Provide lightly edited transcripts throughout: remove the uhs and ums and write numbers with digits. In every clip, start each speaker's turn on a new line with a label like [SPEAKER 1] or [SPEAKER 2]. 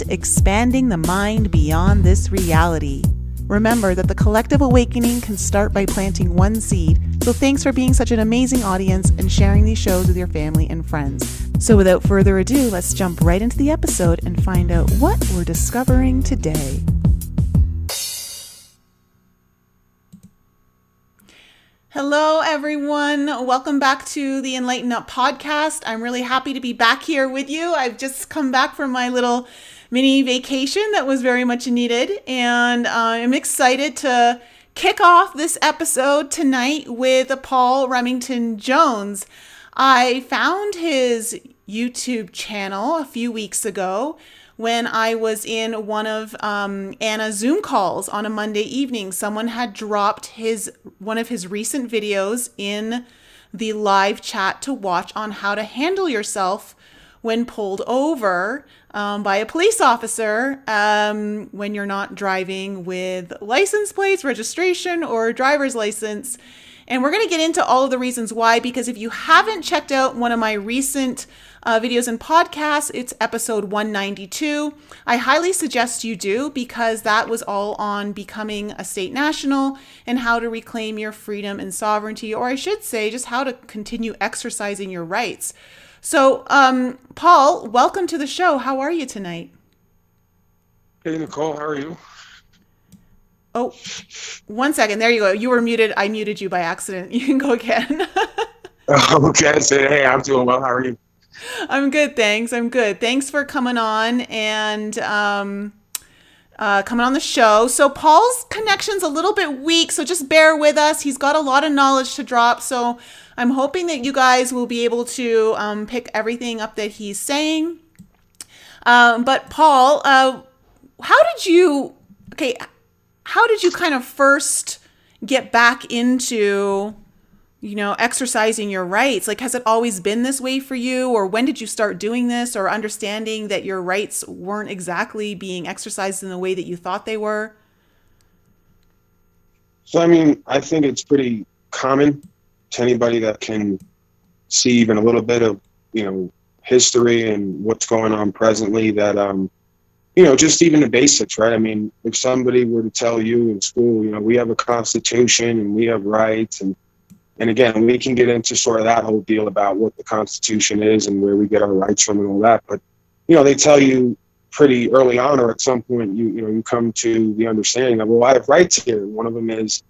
[SPEAKER 1] and expanding the mind beyond this reality. Remember that the collective awakening can start by planting one seed. So thanks for being such an amazing audience and sharing these shows with your family and friends. So without further ado, let's jump right into the episode and find out what we're discovering today. Hello, everyone. Welcome back to the enLIGHTenUP podcast. I'm really happy to be back here with you. I've just come back from my little mini vacation that was very much needed, and I'm excited to kick off this episode tonight with Paul Remington Jones. I found his YouTube channel a few weeks ago when I was in one of Anna's Zoom calls on a Monday evening. Someone had dropped one of his recent videos in the live chat to watch on how to handle yourself when pulled over by a police officer when you're not driving with license plates, registration, or driver's license. And we're going to get into all of the reasons why, because if you haven't checked out one of my recent videos and podcasts, it's episode 192. I highly suggest you do, because that was all on becoming a state national and how to reclaim your freedom and sovereignty, or I should say just how to continue exercising your rights. So, Paul, welcome to the show. How are you tonight?
[SPEAKER 2] Hey, Nicole, how are you?
[SPEAKER 1] Oh, 1 second. There you go. You were muted. I muted you by accident. You can go again.
[SPEAKER 2] Okay, I said, hey, I'm doing well. How are you?
[SPEAKER 1] I'm good, thanks. I'm good. Thanks for coming on and coming on the show. So Paul's connection's a little bit weak, so just bear with us. He's got a lot of knowledge to drop, so I'm hoping that you guys will be able to pick everything up that he's saying. But Paul, how did you kind of first get back into, exercising your rights? Like, has it always been this way for you? Or when did you start doing this, or understanding that your rights weren't exactly being exercised in the way that you thought they were?
[SPEAKER 2] So, I think it's pretty common to anybody that can see even a little bit of, history and what's going on presently that, just even the basics, right? If somebody were to tell you in school, we have a constitution and we have rights, and again, we can get into sort of that whole deal about what the Constitution is and where we get our rights from and all that. But, they tell you pretty early on, or at some point, you come to the understanding of, well, I have rights here. One of them is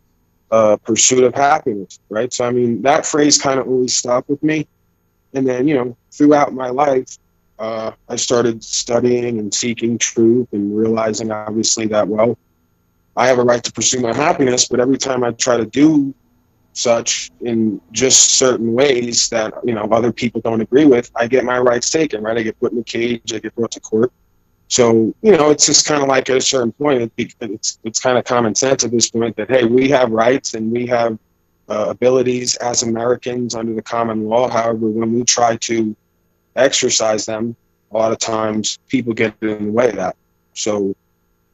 [SPEAKER 2] pursuit of happiness, right? So, that phrase kind of always stuck with me. And then, throughout my life, I started studying and seeking truth and realizing, obviously, that, well, I have a right to pursue my happiness, but every time I try to do such in just certain ways that, other people don't agree with, I get my rights taken, right? I get put in a cage, I get brought to court. So, it's just kind of like at a certain point, it's kind of common sense at this point that, hey, we have rights and we have abilities as Americans under the common law. However, when we try to exercise them, a lot of times people get in the way of that. So,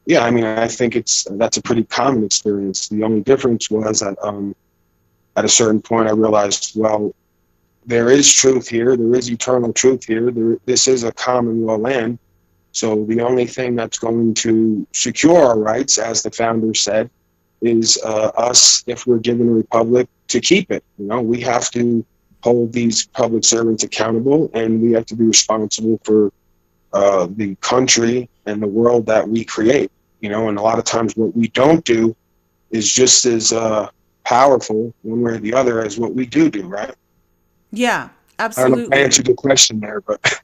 [SPEAKER 2] yeah, I think that's a pretty common experience. The only difference was that at a certain point I realized, well, there is truth here. There is eternal truth here. This is a common law land. So the only thing that's going to secure our rights, as the founder said, is us, if we're given a republic, to keep it. We have to hold these public servants accountable, and we have to be responsible for the country and the world that we create. And a lot of times what we don't do is just as powerful, one way or the other, as what we do, right?
[SPEAKER 1] Yeah, absolutely.
[SPEAKER 2] I don't know if I answered the question there, but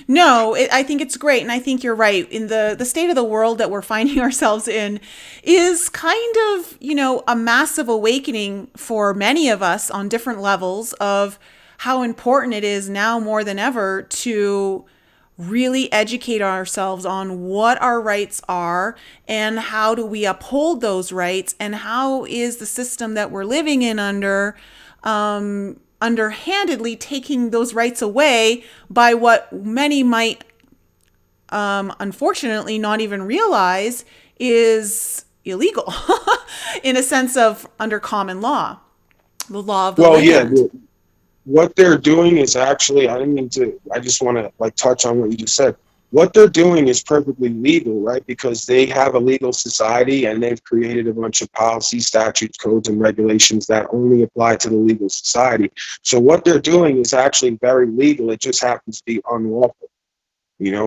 [SPEAKER 1] no, I think it's great. And I think you're right. In the state of the world that we're finding ourselves in is kind of, a massive awakening for many of us on different levels of how important it is now more than ever to really educate ourselves on what our rights are and how do we uphold those rights, and how is the system that we're living in underhandedly taking those rights away by what many might unfortunately not even realize is illegal in a sense of under common law, the law of the land.
[SPEAKER 2] Yeah, what they're doing is actually, I just want to touch on what you just said. what they're doing is perfectly legal, right? Because they have a legal society and they've created a bunch of policies, statutes, codes, and regulations that only apply to the legal society. So what they're doing is actually very legal. It just happens to be unlawful.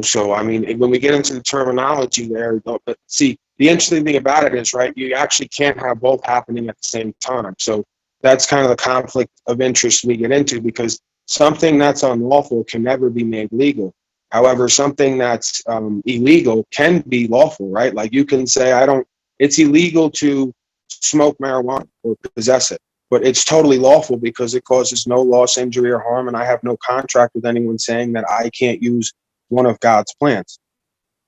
[SPEAKER 2] So I mean, when we get into the terminology there, but see, the interesting thing about it is, right, you actually can't have both happening at the same time. So that's kind of the conflict of interest we get into, because something that's unlawful can never be made legal. However, something that's illegal can be lawful, right? Like you can say, it's illegal to smoke marijuana or possess it, but it's totally lawful because it causes no loss, injury, or harm, and I have no contract with anyone saying that I can't use one of God's plants.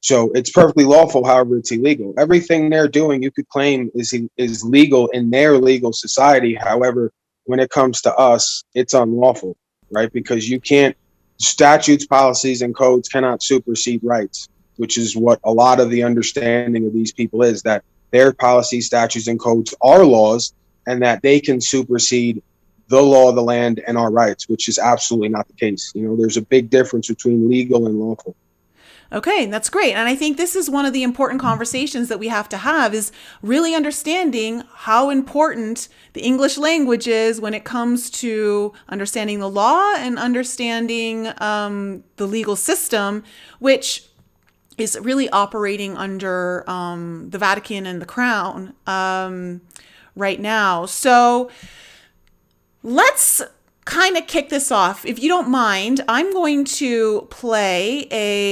[SPEAKER 2] So it's perfectly lawful, however, it's illegal. Everything they're doing, you could claim is legal in their legal society. However, when it comes to us, it's unlawful, right? Because statutes, policies, and codes cannot supersede rights, which is what a lot of the understanding of these people is, that their policies, statutes, and codes are laws, and that they can supersede the law of the land and our rights, which is absolutely not the case. There's a big difference between legal and lawful.
[SPEAKER 1] Okay, that's great. And I think this is one of the important conversations that we have to have, is really understanding how important the English language is when it comes to understanding the law and understanding the legal system, which is really operating under the Vatican and the Crown right now. So let's kind of kick this off. If you don't mind, I'm going to play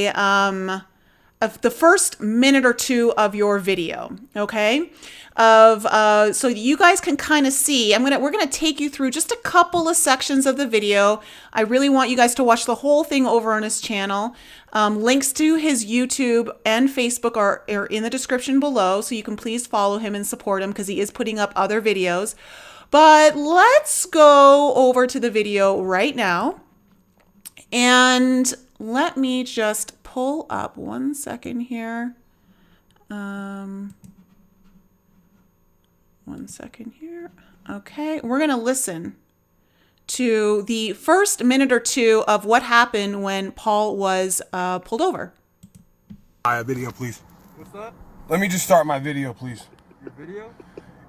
[SPEAKER 1] of the first minute or two of your video, okay? So you guys can kind of see. We're gonna take you through just a couple of sections of the video. I really want you guys to watch the whole thing over on his channel. Links to his YouTube and Facebook are in the description below, so you can please follow him and support him, because he is putting up other videos. But let's go over to the video right now, and let me just pull up 1 second here. 1 second here. Okay, we're going to listen to the first minute or two of what happened when Paul was pulled over.
[SPEAKER 3] Video, please.
[SPEAKER 4] What's that?
[SPEAKER 3] Let me just start my video, please.
[SPEAKER 4] Your video?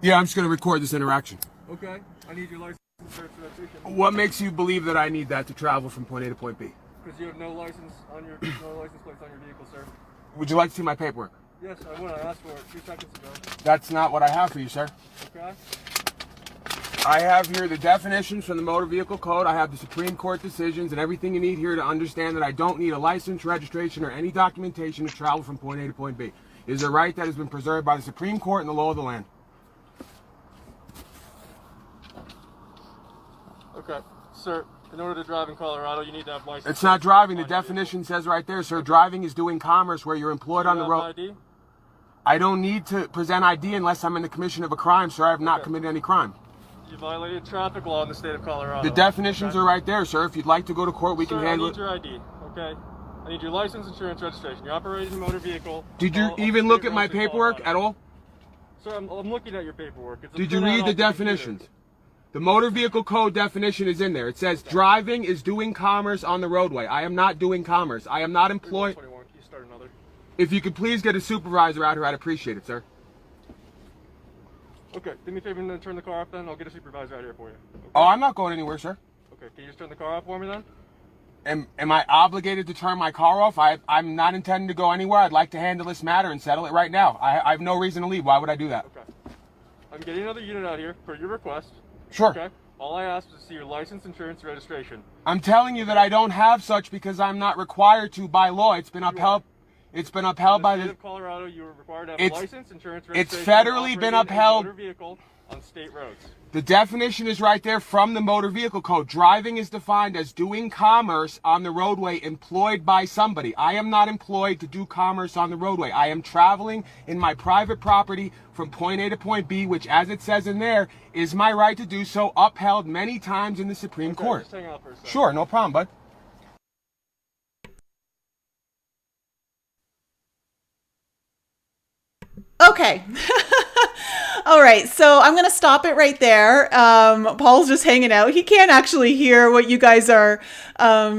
[SPEAKER 3] Yeah, I'm just going to record this interaction.
[SPEAKER 4] Okay. I need your license and registration.
[SPEAKER 3] What makes you believe that I need that to travel from point A to point B?
[SPEAKER 4] Because you have no license plates on your vehicle, sir.
[SPEAKER 3] Would you like to see my paperwork?
[SPEAKER 4] Yes, I would. I asked for it 2 seconds ago.
[SPEAKER 3] That's not what I have for you, sir.
[SPEAKER 4] Okay.
[SPEAKER 3] I have here the definitions from the Motor Vehicle Code. I have the Supreme Court decisions and everything you need here to understand that I don't need a license, registration, or any documentation to travel from point A to point B. It is a right that has been preserved by the Supreme Court and the law of the land.
[SPEAKER 4] Okay. Sir, in order to drive in Colorado, you need to have license.
[SPEAKER 3] It's not driving. The definition says right there, sir. Driving is doing commerce where you're employed on the road.
[SPEAKER 4] ID?
[SPEAKER 3] I don't need to present ID unless I'm in the commission of a crime, sir. I have not committed any crime.
[SPEAKER 4] You violated traffic law in the state of Colorado.
[SPEAKER 3] The definitions are right there, sir. If you'd like to go to court, we can handle it.
[SPEAKER 4] I need your ID, okay? I need your license, insurance, registration. You're operating a motor vehicle.
[SPEAKER 3] Did you even look at my paperwork at all?
[SPEAKER 4] Sir, I'm looking at your paperwork.
[SPEAKER 3] Did you read the definitions? The Motor Vehicle Code definition is in there. It says driving is doing commerce on the roadway. I am not doing commerce. I am not employed.
[SPEAKER 4] Can you start another?
[SPEAKER 3] If you could please get a supervisor out here, I'd appreciate it, sir.
[SPEAKER 4] Okay, do me a favor and then turn the car off then. I'll get a supervisor out here for you. Okay?
[SPEAKER 3] Oh, I'm not going anywhere, sir.
[SPEAKER 4] Okay, can you just turn the car off for me then?
[SPEAKER 3] Am I obligated to turn my car off? I'm not intending to go anywhere. I'd like to handle this matter and settle it right now. I have no reason to leave. Why would I do that?
[SPEAKER 4] Okay. I'm getting another unit out here per your request.
[SPEAKER 3] Sure.
[SPEAKER 4] Okay. All I asked was to see your license, insurance, registration.
[SPEAKER 3] I'm telling you that I don't have such because I'm not required to by law. It's been upheld. It's been upheld by the
[SPEAKER 4] state of Colorado. You are required to have a license, insurance, registration.
[SPEAKER 3] It's federally been upheld.
[SPEAKER 4] Motor vehicle on state roads.
[SPEAKER 3] The definition is right there from the Motor Vehicle Code. Driving is defined as doing commerce on the roadway employed by somebody. I am not employed to do commerce on the roadway. I am traveling in my private property from point A to point B, which, as it says in there, is my right to do so, upheld many times in the Supreme Court.
[SPEAKER 4] Just hang out for a second.
[SPEAKER 3] Sure, no problem, bud.
[SPEAKER 1] Okay. All right, so I'm going to stop it right there. Paul's just hanging out. He can't actually hear what you guys are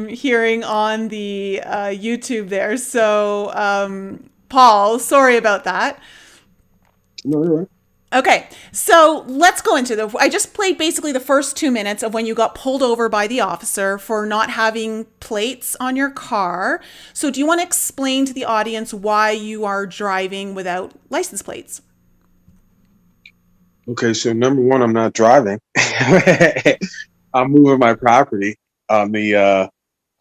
[SPEAKER 1] hearing on the YouTube there. So, Paul, sorry about that.
[SPEAKER 2] No, you're right.
[SPEAKER 1] Okay, so let's go into I just played basically the first 2 minutes of when you got pulled over by the officer for not having plates on your car. So do you want to explain to the audience why you are driving without license plates?
[SPEAKER 2] Okay, so number one, I'm not driving. I'm moving my property on the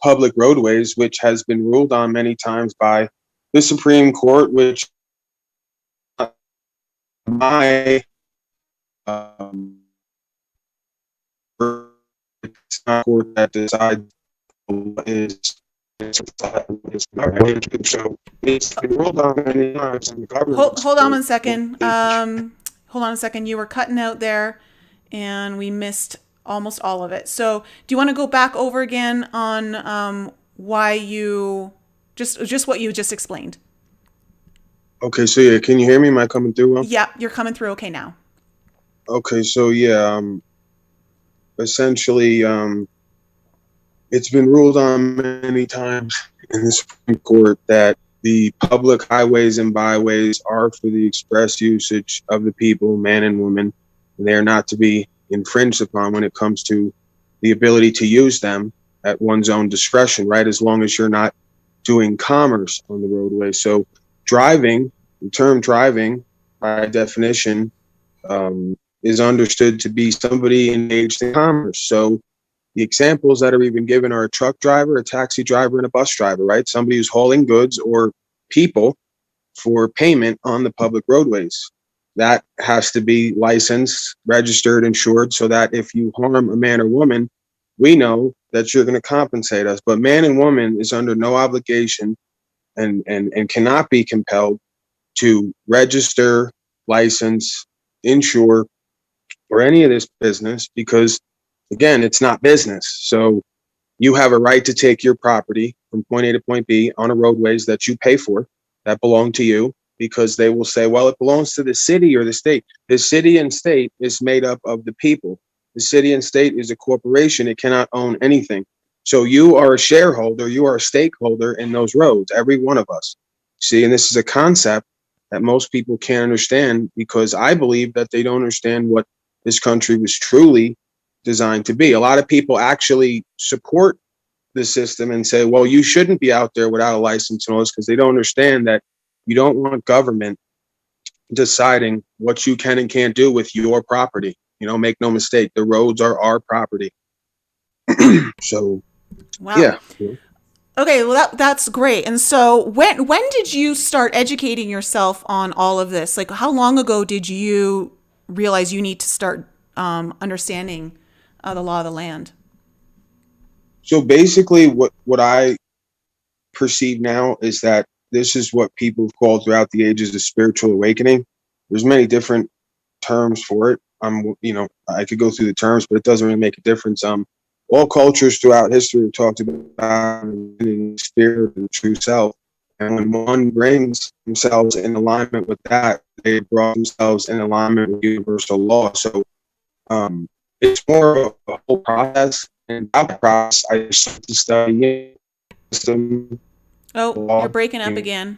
[SPEAKER 2] public roadways, which has been ruled on many times by the Supreme Court, which my it's not court that decides what is so it's been ruled on many times in the government.
[SPEAKER 1] Hold on one second. Hold on a second. You were cutting out there, and we missed almost all of it. So, do you want to go back over again on why you just what you just explained?
[SPEAKER 2] Okay, so yeah, can you hear me? Am I coming through well?
[SPEAKER 1] Yeah, you're coming through okay now.
[SPEAKER 2] Okay, so yeah, essentially, it's been ruled on many times in the Supreme Court that the public highways and byways are for the express usage of the people, man and woman. They are not to be infringed upon when it comes to the ability to use them at one's own discretion, right? As long as you're not doing commerce on the roadway. So driving, the term driving, by definition, is understood to be somebody engaged in commerce. So the examples that are even given are a truck driver, a taxi driver, and a bus driver, right? Somebody who's hauling goods or people for payment on the public roadways. That has to be licensed, registered, insured, so that if you harm a man or woman, we know that you're going to compensate us. But man and woman is under no obligation and cannot be compelled to register, license, insure, or any of this business because, again, it's not business. So you have a right to take your property from point A to point B on a roadways that you pay for that belong to you, because they will say, well, it belongs to the city or the state. The city and state is made up of the people. The city and state is a corporation. It cannot own anything. So you are a shareholder, you are a stakeholder in those roads, every one of us. See, and this is a concept that most people can't understand because I believe that they don't understand what this country was truly designed to be. A lot of people actually support the system and say, well, you shouldn't be out there without a license and all this, because they don't understand that you don't want government deciding what you can and can't do with your property. You know, make no mistake, the roads are our property. So,
[SPEAKER 1] Wow.
[SPEAKER 2] Yeah.
[SPEAKER 1] Okay, well that's great. And so when did you start educating yourself on all of this? Like, how long ago did you realize you need to start understanding the law of the land?
[SPEAKER 2] So basically what I perceive now is that this is what people have called throughout the ages of spiritual awakening. There's many different terms for it. I could go through the terms, but it doesn't really make a difference. All cultures throughout history have talked about the spirit and the true self. And when one brings themselves in alignment with that, they brought themselves in alignment with universal law. So it's more of a whole process. And that process, I started to study system.
[SPEAKER 1] Oh, you're breaking up again.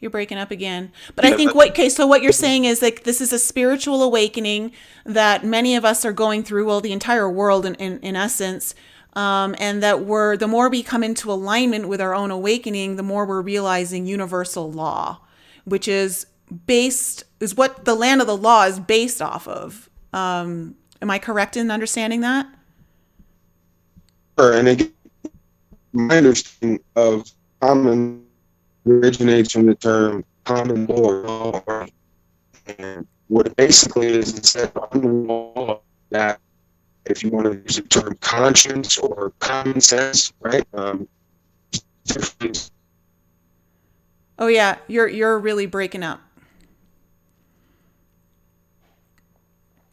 [SPEAKER 1] You're breaking up again. But I think so what you're saying is like this is a spiritual awakening that many of us are going through, well, the entire world in essence. And that the more we come into alignment with our own awakening, the more we're realizing universal law, which is what the land of the law is based off of. Am I correct in understanding that?
[SPEAKER 2] Sure. And again, my understanding of common originates from the term common law. And what it basically is, it said under law that if you want to use the term conscience or common sense, right?
[SPEAKER 1] Oh yeah, you're really breaking up.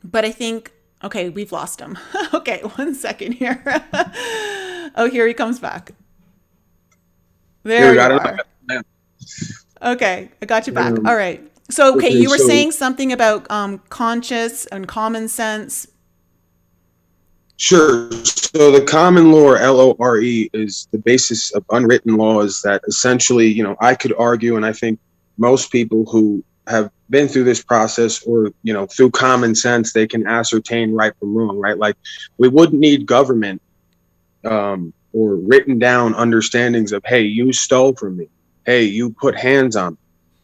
[SPEAKER 1] But I think, okay, we've lost him. Okay, 1 second here. Oh, here he comes back. There you are. Okay, I got you back. All right. So, okay,
[SPEAKER 2] Okay,
[SPEAKER 1] you were
[SPEAKER 2] so
[SPEAKER 1] saying something about conscious and common sense.
[SPEAKER 2] sure. So the common law, or LORE, is the basis of unwritten laws that essentially, I could argue, and I think most people who have been through this process or, through common sense, they can ascertain right from wrong, right? Like we wouldn't need government or written down understandings of, hey, you stole from me. Hey, you put hands on me.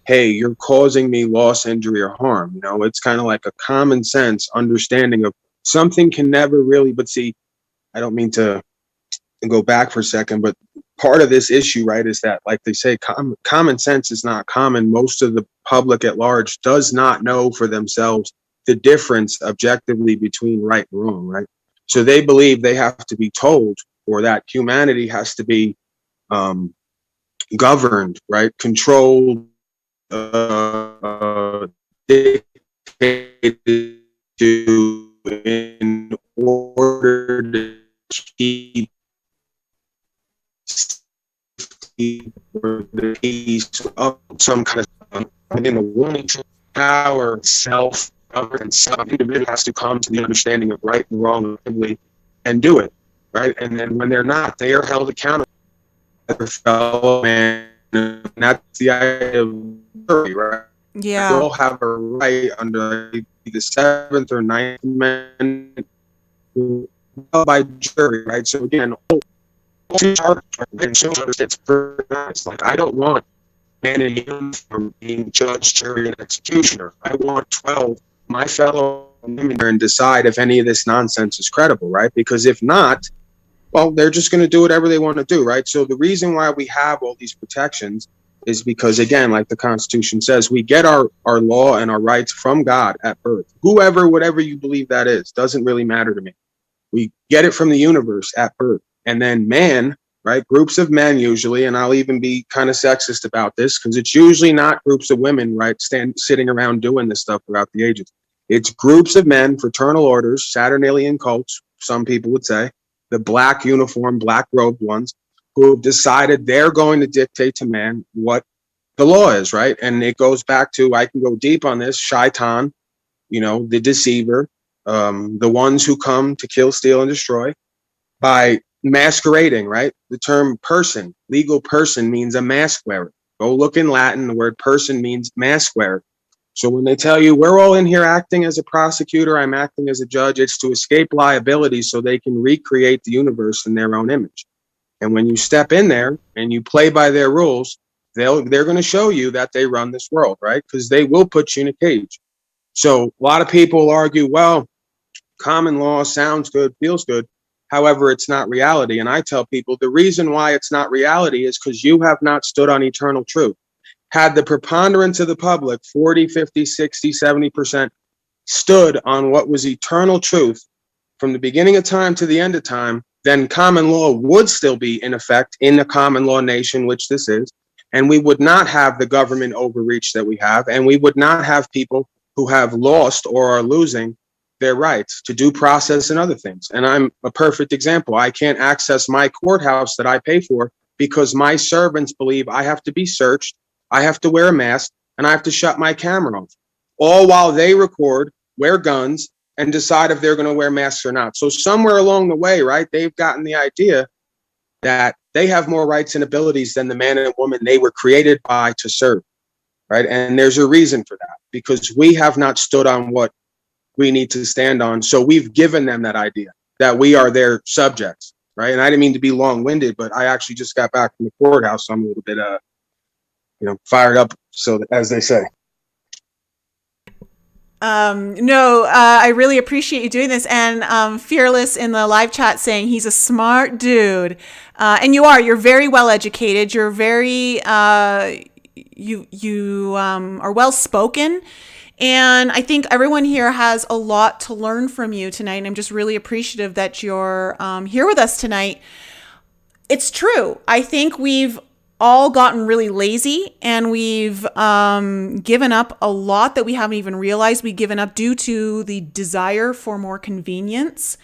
[SPEAKER 2] Hey, you're causing me loss, injury, or harm. It's kind of like a common sense understanding of something can never really, but see, I don't mean to go back for a second, but part of this issue, right, is that, like they say, common sense is not common. Most of the public at large does not know for themselves the difference objectively between right and wrong, right? So they believe they have to be told, or that humanity has to be governed, right, controlled, dictated to in order to keep or the peace of some kind of in the willing to power self governance. Some individual has to come to the understanding of right and wrong and do it, right? And then when they're not, they are held accountable by their fellow man. And that's the idea of jury, right? We
[SPEAKER 1] Yeah.
[SPEAKER 2] all have a right under the Seventh or Ninth Amendment by jury, right? So again, it's like I don't want man in uniform being judge, jury, and executioner. I want 12 my fellow women there and decide if any of this nonsense is credible, right? Because if not, well, they're just going to do whatever they want to do, right? So the reason why we have all these protections is because, again, like the Constitution says, we get our law and our rights from God at birth. Whatever you believe that is, doesn't really matter to me. We get it from the universe at birth. And then man, right, groups of men usually, and I'll even be kind of sexist about this because it's usually not groups of women, right, sitting around doing this stuff throughout the ages. It's groups of men, fraternal orders, Saturnalian cults, some people would say, the black uniform, black robed ones, who have decided they're going to dictate to man what the law is, right? And it goes back to, I can go deep on this, Shaitan, the deceiver, the ones who come to kill, steal, and destroy by masquerading, right? The term person, legal person, means a mask wearer. Go look in Latin, the word person means mask wearer. So when they tell you we're all in here acting as a prosecutor, I'm acting as a judge, it's to escape liability so they can recreate the universe in their own image. And when you step in there and you play by their rules, they're going to show you that they run this world, right? Because they will put you in a cage. So a lot of people argue, well, common law sounds good, feels good. However, it's not reality. And I tell people the reason why it's not reality is because you have not stood on eternal truth. Had the preponderance of the public, 40, 50, 60, 70%, stood on what was eternal truth from the beginning of time to the end of time, then common law would still be in effect in the common law nation, which this is. And we would not have the government overreach that we have. And we would not have people who have lost or are losing their rights to due process and other things. And I'm a perfect example. I can't access my courthouse that I pay for because my servants believe I have to be searched, I have to wear a mask, and I have to shut my camera off, all while they record, wear guns, and decide if they're going to wear masks or not. So somewhere along the way, right, they've gotten the idea that they have more rights and abilities than the man and woman they were created by to serve, right? And there's a reason for that, because we have not stood on what we need to stand on. So we've given them that idea that we are their subjects, right? And I didn't mean to be long-winded, but I actually just got back from the courthouse, so I'm a little bit, fired up, so as they say.
[SPEAKER 1] No, I really appreciate you doing this. And Fearless in the live chat saying he's a smart dude. And you're very well educated. You're very, you are well spoken. And I think everyone here has a lot to learn from you tonight. And I'm just really appreciative that you're here with us tonight. It's true. I think we've all gotten really lazy and we've given up a lot that we haven't even realized we've given up due to the desire for more convenience.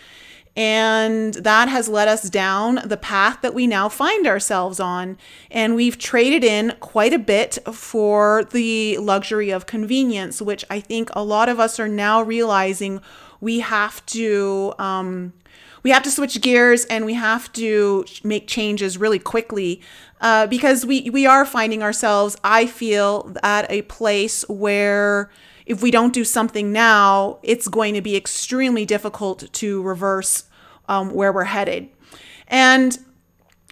[SPEAKER 1] And that has led us down the path that we now find ourselves on. And we've traded in quite a bit for the luxury of convenience, which I think a lot of us are now realizing we have to switch gears, and we have to make changes really quickly, because we are finding ourselves, I feel, at a place where if we don't do something now, it's going to be extremely difficult to reverse where we're headed. And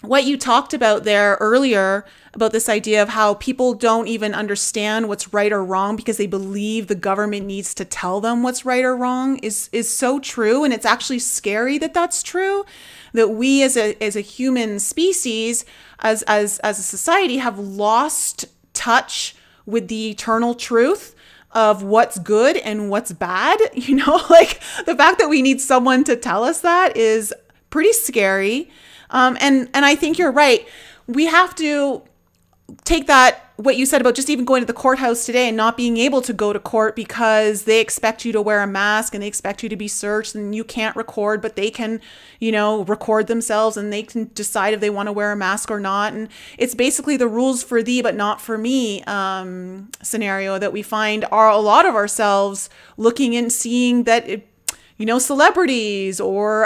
[SPEAKER 1] what you talked about there earlier about this idea of how people don't even understand what's right or wrong because they believe the government needs to tell them what's right or wrong is so true. And it's actually scary that that's true, that we as a human species, as a society, have lost touch with the eternal truth of what's good and what's bad. Like the fact that we need someone to tell us that is pretty scary. And I think you're right. We have to take that, what you said about just even going to the courthouse today and not being able to go to court because they expect you to wear a mask and they expect you to be searched, and you can't record, but they can, record themselves and they can decide if they want to wear a mask or not. And it's basically the rules for thee, but not for me scenario that we find are a lot of ourselves looking and seeing that celebrities or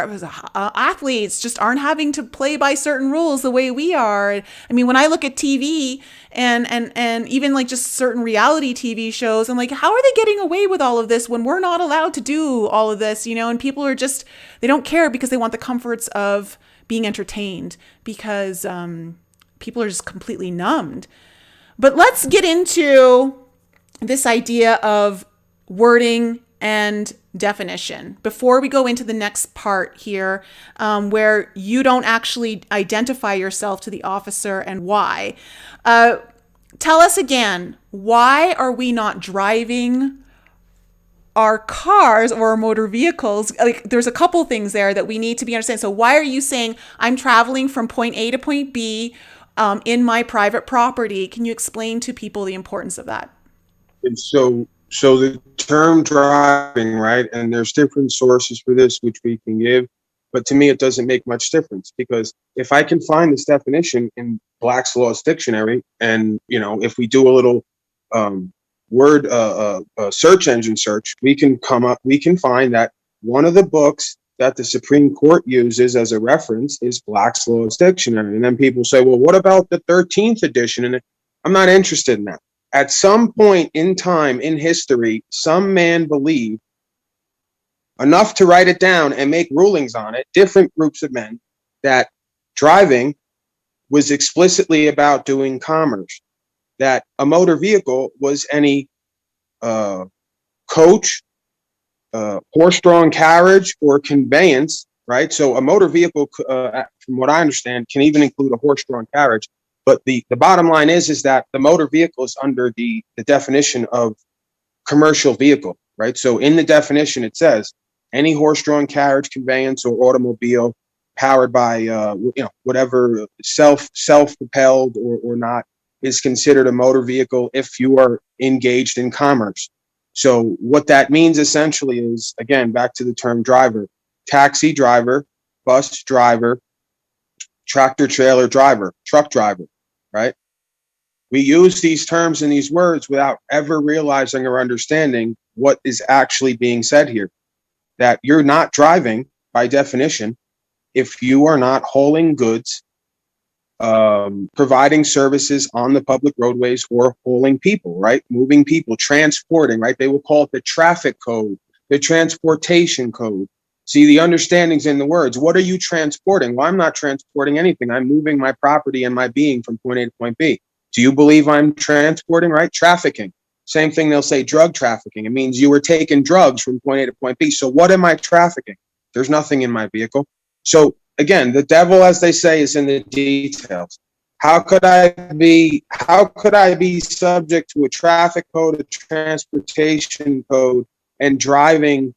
[SPEAKER 1] athletes just aren't having to play by certain rules the way we are. I mean, when I look at TV and even like just certain reality TV shows, I'm like, how are they getting away with all of this when we're not allowed to do all of this, and people are just, they don't care because they want the comforts of being entertained, because people are just completely numbed. But let's get into this idea of wording and definition before we go into the next part here, where you don't actually identify yourself to the officer and why. Tell us again, why are we not driving our cars or our motor vehicles? Like, there's a couple things there that we need to be understanding. So why are you saying I'm traveling from point A to point B in my private property? Can you explain to people the importance of that?
[SPEAKER 2] And so the term driving, right? And there's different sources for this, which we can give. But to me, it doesn't make much difference, because if I can find this definition in Black's Law's dictionary, and, if we do a little word search engine search, we can find that one of the books that the Supreme Court uses as a reference is Black's Law's dictionary. And then people say, well, what about the 13th edition? And I'm not interested in that. At some point in time in history, some man believed enough to write it down and make rulings on it, different groups of men, that driving was explicitly about doing commerce, that a motor vehicle was any coach, horse-drawn carriage, or conveyance, right? So a motor vehicle, from what I understand, can even include a horse-drawn carriage. But the bottom line is that the motor vehicle is under the definition of commercial vehicle, right? So in the definition, it says any horse-drawn carriage, conveyance, or automobile powered by whatever self-propelled or not is considered a motor vehicle if you are engaged in commerce. So what that means essentially is, again, back to the term driver: taxi driver, bus driver, tractor trailer driver, truck driver, right? We use these terms and these words without ever realizing or understanding what is actually being said here. That you're not driving, by definition, if you are not hauling goods, providing services on the public roadways, or hauling people, right? Moving people, transporting, right? They will call it the traffic code, the transportation code. See, the understandings in the words. What are you transporting? Well, I'm not transporting anything. I'm moving my property and my being from point A to point B. Do you believe I'm transporting, right? Trafficking. Same thing, they'll say drug trafficking. It means you were taking drugs from point A to point B. So what am I trafficking? There's nothing in my vehicle. So again, the devil, as they say, is in the details. How could I be subject to a traffic code, a transportation code, and driving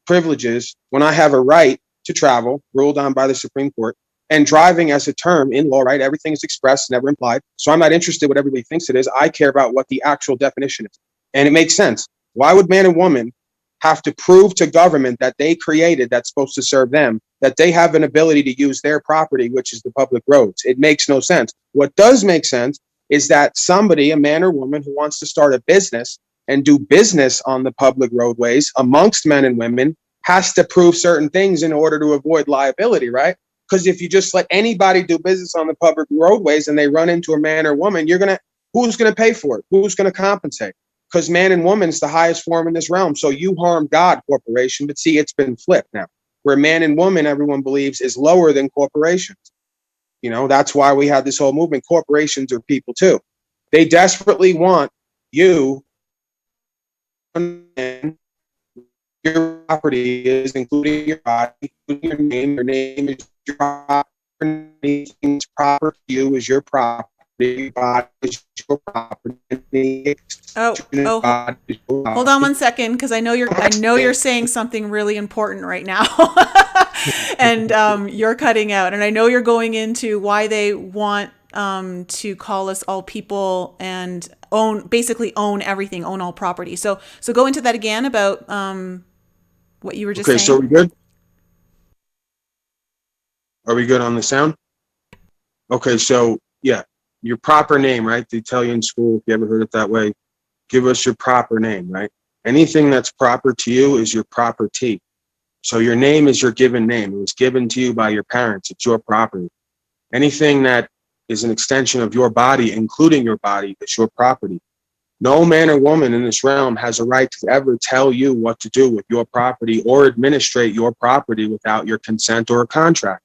[SPEAKER 2] privileges when I have a right to travel, ruled on by the Supreme Court, and driving as a term in law, right? Everything is expressed, never implied. So I'm not interested in what everybody thinks it is. I care about what the actual definition is. And it makes sense. Why would man and woman have to prove to government that they created, that's supposed to serve them, that they have an ability to use their property, which is the public roads. It makes no sense. What does make sense is that somebody, a man or woman who wants to start a business and do business on the public roadways amongst men and women has to prove certain things in order to avoid liability, right? Because if you just let anybody do business on the public roadways and they run into a man or woman, who's gonna pay for it? Who's gonna compensate? Because man and woman is the highest form in this realm. So you harm God, corporation, but see, it's been flipped now, where man and woman, everyone believes, is lower than corporations. You know, that's why we have this whole movement. Corporations are people too. They desperately want you, your property is, including your body, including your name. Your name is your property. Anything that's proper to you is your property. Your body is your property.
[SPEAKER 1] Hold on one second, because I know you're saying something really important right now, and you're cutting out, and I know you're going into why they want to call us all people and basically own everything, own all property. So go into that again about what you were just saying.
[SPEAKER 2] Okay, so we're good? Are we good on the sound? Okay, so yeah, your proper name, right? They tell you in school, if you ever heard it that way, give us your proper name, right? Anything that's proper to you is your property. So your name is your given name. It was given to you by your parents. It's your property. Anything that is an extension of your body, including your body, is your property. No man or woman in this realm has a right to ever tell you what to do with your property or administrate your property without your consent or a contract.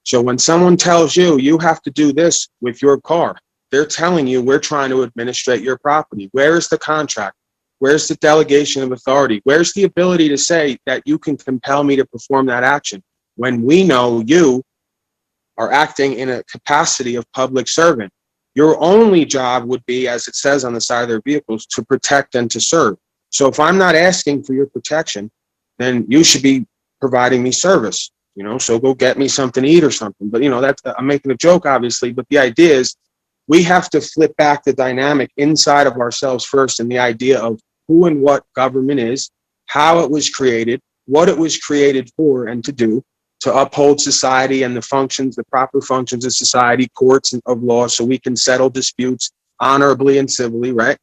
[SPEAKER 2] So when someone tells you, you have to do this with your car, they're telling you, we're trying to administrate your property. Where is the contract? Where's the delegation of authority? Where's the ability to say that you can compel me to perform that action when we know you are acting in a capacity of public servant? Your only job would be, as it says on the side of their vehicles, to protect and to serve. So if I'm not asking for your protection, then you should be providing me service, so go get me something to eat or something. But, I'm making a joke, obviously, but the idea is we have to flip back the dynamic inside of ourselves first, and the idea of who and what government is, how it was created, what it was created for and to do, to uphold society and the proper functions of society, courts of law, so we can settle disputes honorably and civilly, right?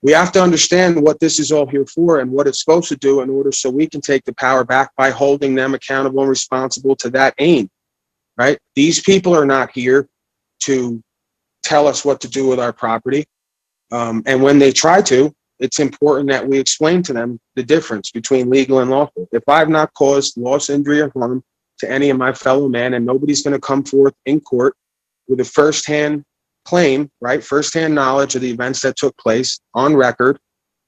[SPEAKER 2] We have to understand what this is all here for and what it's supposed to do in order so we can take the power back by holding them accountable and responsible to that aim, right? These people are not here to tell us what to do with our property. And when they try to, it's important that we explain to them the difference between legal and lawful. If I've not caused loss, injury, or harm to any of my fellow men, and nobody's going to come forth in court with a firsthand claim, right? Firsthand knowledge of the events that took place on record,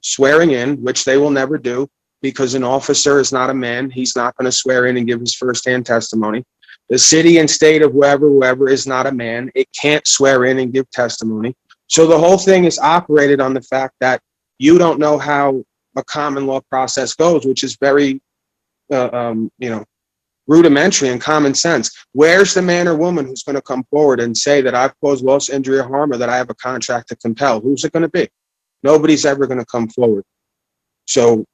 [SPEAKER 2] swearing in, which they will never do because an officer is not a man. He's not going to swear in and give his firsthand testimony. The city and state of whoever is not a man. It can't swear in and give testimony. So the whole thing is operated on the fact that you don't know how a common law process goes, which is very, rudimentary and common sense. Where's the man or woman who's going to come forward and say that I've caused loss, injury, or harm, or that I have a contract to compel? Who's it going to be? Nobody's ever going to come forward. So,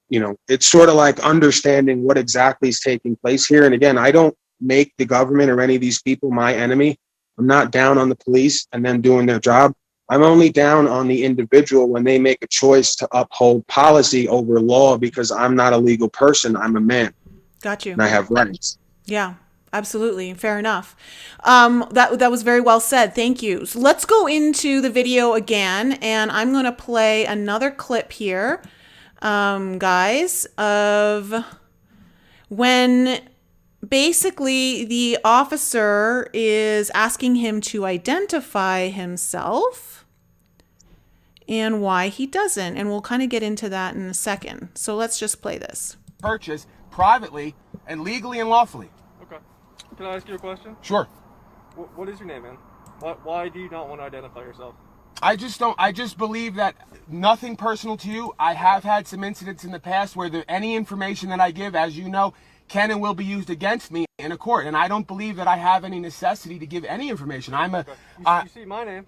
[SPEAKER 2] it's sort of like understanding what exactly is taking place here. And again, I don't make the government or any of these people my enemy. I'm not down on the police and them doing their job. I'm only down on the individual when they make a choice to uphold policy over law, because I'm not a legal person. I'm a man.
[SPEAKER 1] Got you.
[SPEAKER 2] And I have rights.
[SPEAKER 1] Yeah, absolutely. Fair enough. That was very well said. Thank you. So let's go into the video again, and I'm going to play another clip here, guys, of when basically the officer is asking him to identify himself and why he doesn't. And we'll kind of get into that in a second. So let's just play this.
[SPEAKER 3] Purchase privately and legally and lawfully.
[SPEAKER 4] Okay. Can I ask you a question?
[SPEAKER 3] Sure.
[SPEAKER 4] What is your name, man? Why do you not want to identify yourself?
[SPEAKER 3] I just believe that nothing personal to you. I have had some incidents in the past where any information that I give, as you know, can and will be used against me in a court. And I don't believe that I have any necessity to give any information.
[SPEAKER 4] You see my name,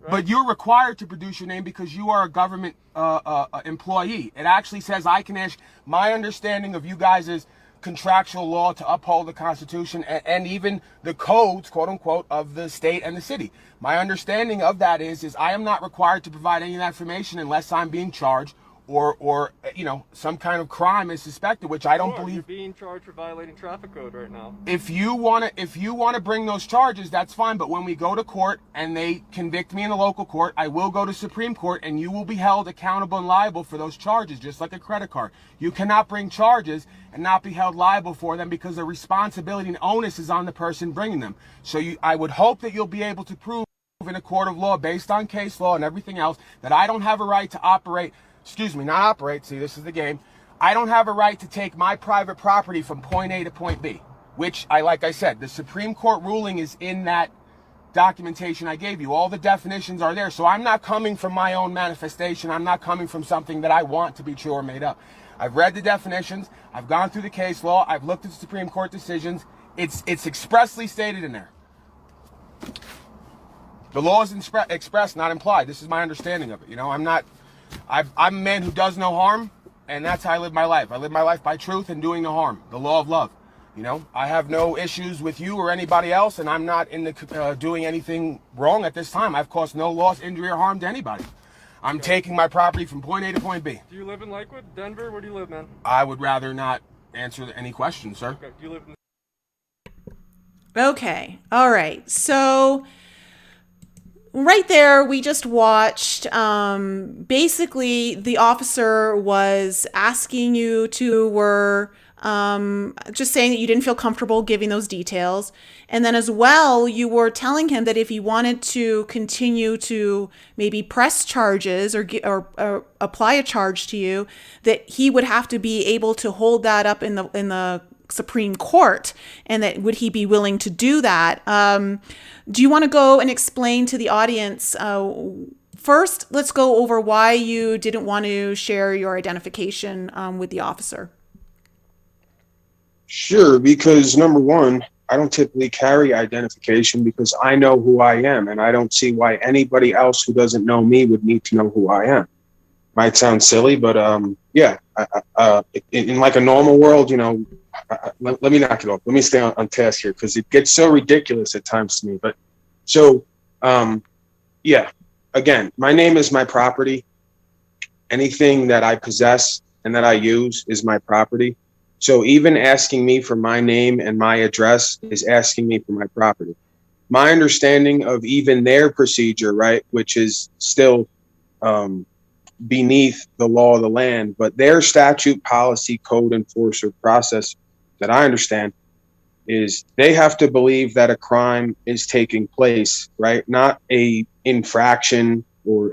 [SPEAKER 3] But you're required to produce your name because you are a government employee. It actually says I can ask. My understanding of you guys is contractual law to uphold the Constitution and even the codes, quote unquote, of the state and the city. My understanding of that is I am not required to provide any of that information unless I'm being charged or some kind of crime is suspected, which I don't believe.
[SPEAKER 4] You're being charged for violating traffic code right now.
[SPEAKER 3] If you wanna bring those charges, that's fine. But when we go to court and they convict me in the local court, I will go to Supreme Court and you will be held accountable and liable for those charges, just like a credit card. You cannot bring charges and not be held liable for them because the responsibility and onus is on the person bringing them. So I would hope that you'll be able to prove in a court of law based on case law and everything else that I don't have a right to see, this is the game. I don't have a right to take my private property from point A to point B, which like I said, the Supreme Court ruling is in that documentation I gave you. All the definitions are there. So I'm not coming from my own manifestation. I'm not coming from something that I want to be true or made up. I've read the definitions. I've gone through the case law. I've looked at the Supreme Court decisions. It's expressly stated in there. The law is expressed, not implied. This is my understanding of it. I'm a man who does no harm, and that's how I live my life. I live my life by truth and doing no harm. The law of love. I have no issues with you or anybody else, and I'm not doing anything wrong at this time. I've caused no loss, injury, or harm to anybody. I'm taking my property from point A to point B.
[SPEAKER 4] Do you live in Lakewood, Denver? Where do you live, man?
[SPEAKER 3] I would rather not answer any questions, sir.
[SPEAKER 4] Okay. Do you live in?
[SPEAKER 1] Okay. All right. So right there, we just watched, basically the officer was asking you were just saying that you didn't feel comfortable giving those details. And then as well, you were telling him that if he wanted to continue to maybe press charges or apply a charge to you, that he would have to be able to hold that up in the Supreme Court, and that would he be willing to do that? Do you want to go and explain to the audience? First, let's go over why you didn't want to share your identification with the officer.
[SPEAKER 2] Sure, because number one, I don't typically carry identification because I know who I am, and I don't see why anybody else who doesn't know me would need to know who I am. Might sound silly, but in like a normal world, let me knock it off. Let me stay on task here because it gets so ridiculous at times to me. But so, again, my name is my property. Anything that I possess and that I use is my property. So even asking me for my name and my address is asking me for my property. My understanding of even their procedure, right, which is still beneath the law of the land, but their statute, policy, code, enforcer process that I understand is they have to believe that a crime is taking place, right? Not a infraction or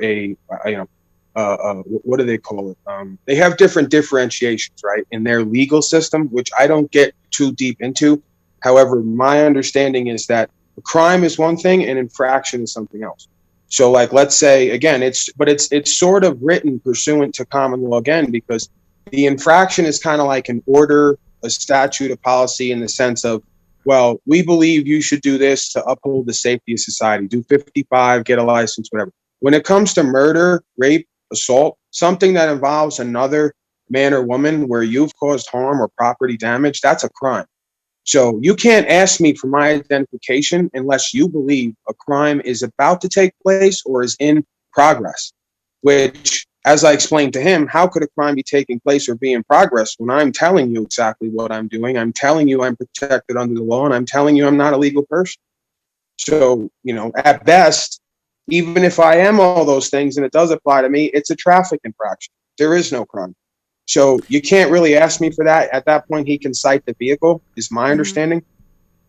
[SPEAKER 2] what do they call it? They have different differentiations, right, in their legal system, which I don't get too deep into. However, my understanding is that a crime is one thing and infraction is something else. So like, let's say again, it's sort of written pursuant to common law again, because the infraction is kind of like an order, a statute, a policy in the sense of, well, we believe you should do this to uphold the safety of society, do 55, get a license, whatever. When it comes to murder, rape, assault, something that involves another man or woman where you've caused harm or property damage, that's a crime. So you can't ask me for my identification unless you believe a crime is about to take place or is in progress, which, as I explained to him, how could a crime be taking place or be in progress when I'm telling you exactly what I'm doing? I'm telling you I'm protected under the law, and I'm telling you I'm not a legal person. So, at best, even if I am all those things and it does apply to me, it's a traffic infraction. There is no crime. So you can't really ask me for that. At that point, he can cite the vehicle, is my understanding.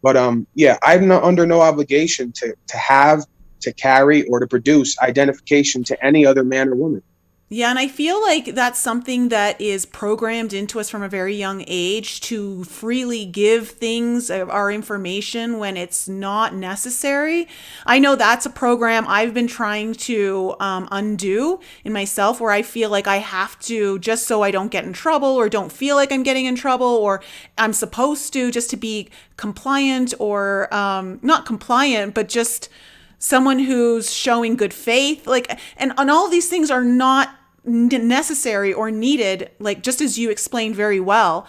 [SPEAKER 2] But I'm under no obligation to have, to carry, or to produce identification to any other man or woman.
[SPEAKER 1] Yeah, and I feel like that's something that is programmed into us from a very young age, to freely give things, our information, when it's not necessary. I know that's a program I've been trying to undo in myself, where I feel like I have to, just so I don't get in trouble or don't feel like I'm getting in trouble, or I'm supposed to, just to be compliant, or not compliant, but just someone who's showing good faith, like, and all these things are not necessary or needed, like just as you explained very well.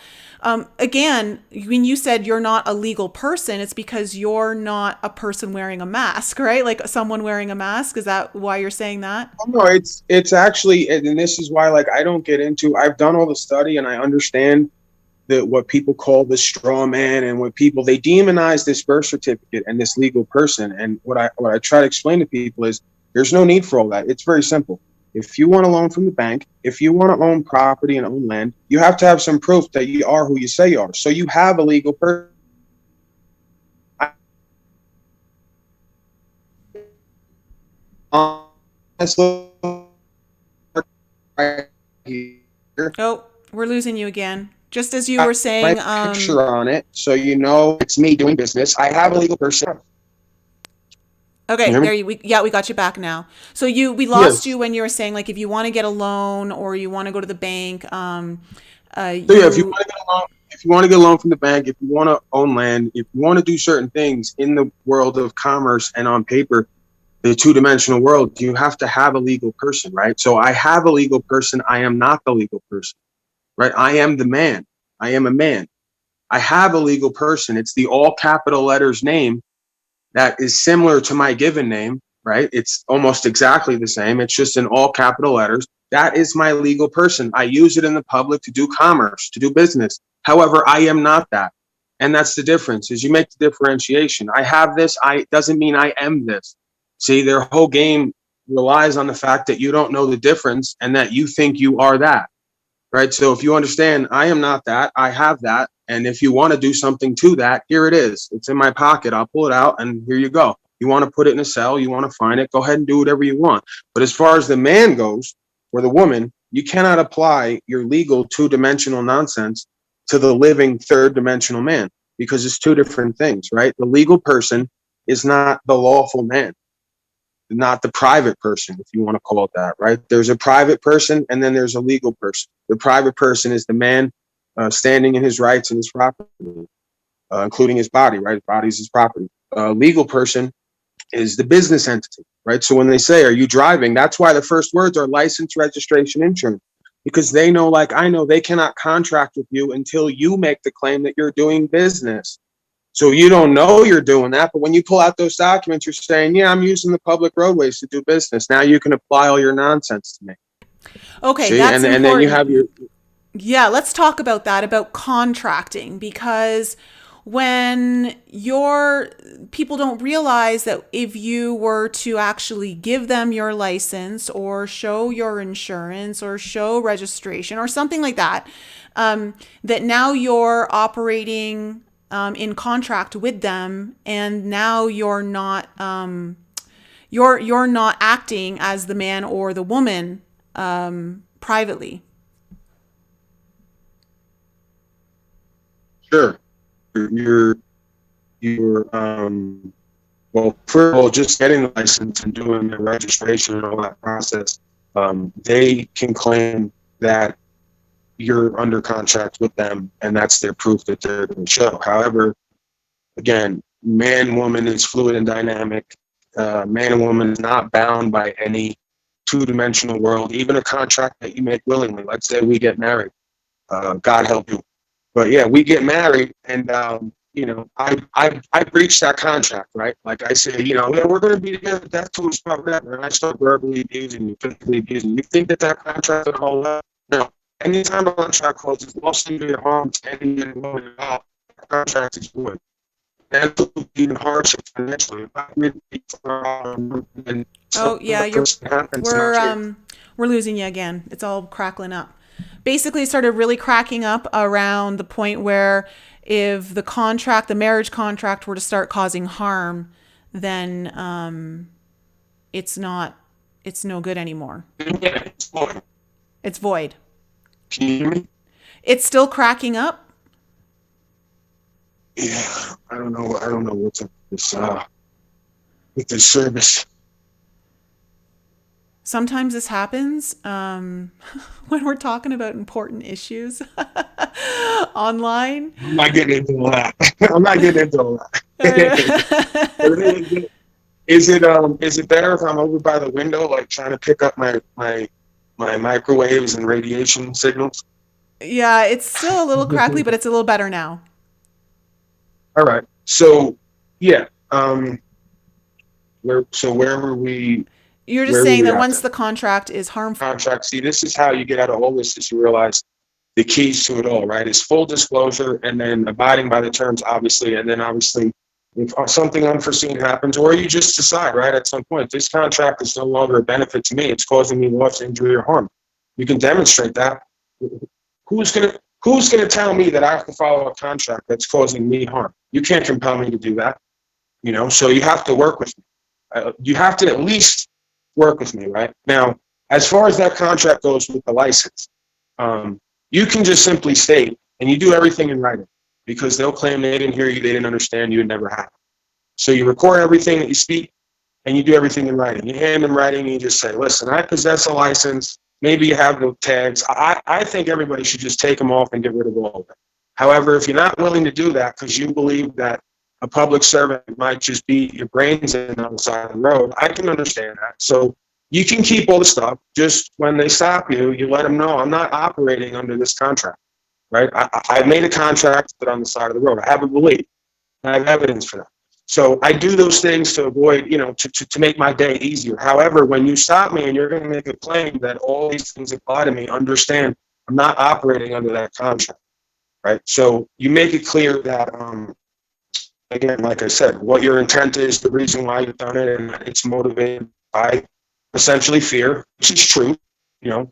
[SPEAKER 1] Again, when you said you're not a legal person, it's because you're not a person wearing a mask, right? Like someone wearing a mask. Is that why you're saying that?
[SPEAKER 2] Oh, no, it's actually, and this is why, like, I don't get into. I've done all the study, and I understand that what people call the straw man, and what people, they demonize this birth certificate and this legal person. And what I try to explain to people is there's no need for all that. It's very simple. If you want a loan from the bank, if you want to own property and own land, you have to have some proof that you are who you say you are. So you have a legal person.
[SPEAKER 1] Oh, we're losing you again. Just as you were saying,
[SPEAKER 2] my picture on it, so you know it's me doing business. I have a legal person.
[SPEAKER 1] okay, there you, we got you back now. So we lost you when you were saying, like, if you want to get a loan or you want to go to the bank,
[SPEAKER 2] if you want to get a loan, from the bank, if you want to own land, if you want to do certain things in the world of commerce and on paper, the two-dimensional world, you have to have a legal person, right? So I have a legal person. I am not the legal person, right? I am the man. I am a man. I have a legal person. It's the all capital letters name that is similar to my given name, right? It's almost exactly the same. It's just in all capital letters. That is my legal person. I use it in the public to do commerce, to do business. However, I am not that. And that's the difference, is you make the differentiation. I have this, doesn't mean I am this. See, their whole game relies on the fact that you don't know the difference and that you think you are that, right? So if you understand, I am not that, I have that. And if you want to do something to that, here it is. It's in my pocket. I'll pull it out and here you go. You want to put it in a cell, you want to find it, go ahead and do whatever you want. But as far as the man goes, or the woman, you cannot apply your legal two-dimensional nonsense to the living third-dimensional man, because it's two different things, right? The legal person is not the lawful man, not the private person, if you want to call it that, right? There's a private person and then there's a legal person. The private person is the man standing in his rights and his property, including his body, right? His body is his property. Legal person is the business entity, right? So when they say, are you driving? That's why the first words are license, registration, insurance, because they know, like I know, they cannot contract with you until you make the claim that you're doing business. So you don't know you're doing that, but when you pull out those documents, you're saying, yeah, I'm using the public roadways to do business. Now you can apply all your nonsense to me.
[SPEAKER 1] okay,
[SPEAKER 2] See?
[SPEAKER 1] that's important.
[SPEAKER 2] And then you have your...
[SPEAKER 1] Yeah, let's talk about that, about contracting, because when people don't realize that if you were to actually give them your license or show your insurance or show registration or something like that, that now you're operating in contract with them, and now you're not you're not acting as the man or the woman privately.
[SPEAKER 2] Sure. You're well, first of all, just getting the license and doing the registration and all that process, they can claim that you're under contract with them, and that's their proof that they're going to show. However, again, man, woman is fluid and dynamic. Man and woman is not bound by any two-dimensional world, even a contract that you make willingly. Let's say we get married. God help you. But yeah, we get married, and I breach that contract, right? Like I say, yeah, we're going to be together. That's too much about that. And I start verbally abusing you, physically abusing you. You think that contract will hold up? No. Anytime a contract closes, lost into your harm to any man and woman involved, the contract is void. That's even hardship financially.
[SPEAKER 1] Oh yeah, we're losing you again. It's all crackling up. Basically, it started really cracking up around the point where if the marriage contract were to start causing harm, then it's no good anymore.
[SPEAKER 2] Yeah, it's void.
[SPEAKER 1] It's void.
[SPEAKER 2] Can you hear me?
[SPEAKER 1] It's still cracking up.
[SPEAKER 2] Yeah, I don't know what's up with this service.
[SPEAKER 1] Sometimes this happens when we're talking about important issues online.
[SPEAKER 2] I'm not getting into all that. I'm not getting into all that. Is it better if I'm over by the window, like trying to pick up my microwaves and radiation signals?
[SPEAKER 1] Yeah, it's still a little crackly, but it's a little better now.
[SPEAKER 2] All right. So yeah. Where were we?
[SPEAKER 1] You're just
[SPEAKER 2] Where were
[SPEAKER 1] saying
[SPEAKER 2] we
[SPEAKER 1] that
[SPEAKER 2] at
[SPEAKER 1] once
[SPEAKER 2] then?
[SPEAKER 1] the contract is harmful.
[SPEAKER 2] Contract. See, this is how you get out of all this. Is you realize the keys to it all, right? Is full disclosure and then abiding by the terms, obviously, and then obviously if something unforeseen happens, or you just decide, right, at some point, this contract is no longer a benefit to me. It's causing me loss, injury, or harm. You can demonstrate that. Who's gonna tell me that I have to follow a contract that's causing me harm? You can't compel me to do that. So you have to work with me. You have to at least work with me, right? Now, as far as that contract goes with the license, you can just simply state, and you do everything in writing, because they'll claim they didn't hear you, they didn't understand you, and never have. So you record everything that you speak, and you do everything in writing. You hand them writing, and you just say, listen, I possess a license. Maybe you have the tags. I think everybody should just take them off and get rid of all of it. However, if you're not willing to do that because you believe that a public servant might just beat your brains in on the side of the road, I can understand that. So you can keep all the stuff. Just when they stop you, you let them know, I'm not operating under this contract, right? I made a contract, but on the side of the road. I have a belief. I have evidence for that. So I do those things to avoid, to make my day easier. However, when you stop me and you're going to make a claim that all these things apply to me, understand I'm not operating under that contract, right? So you make it clear that, again, like I said, what your intent is, the reason why you've done it, and it's motivated by essentially fear, which is true.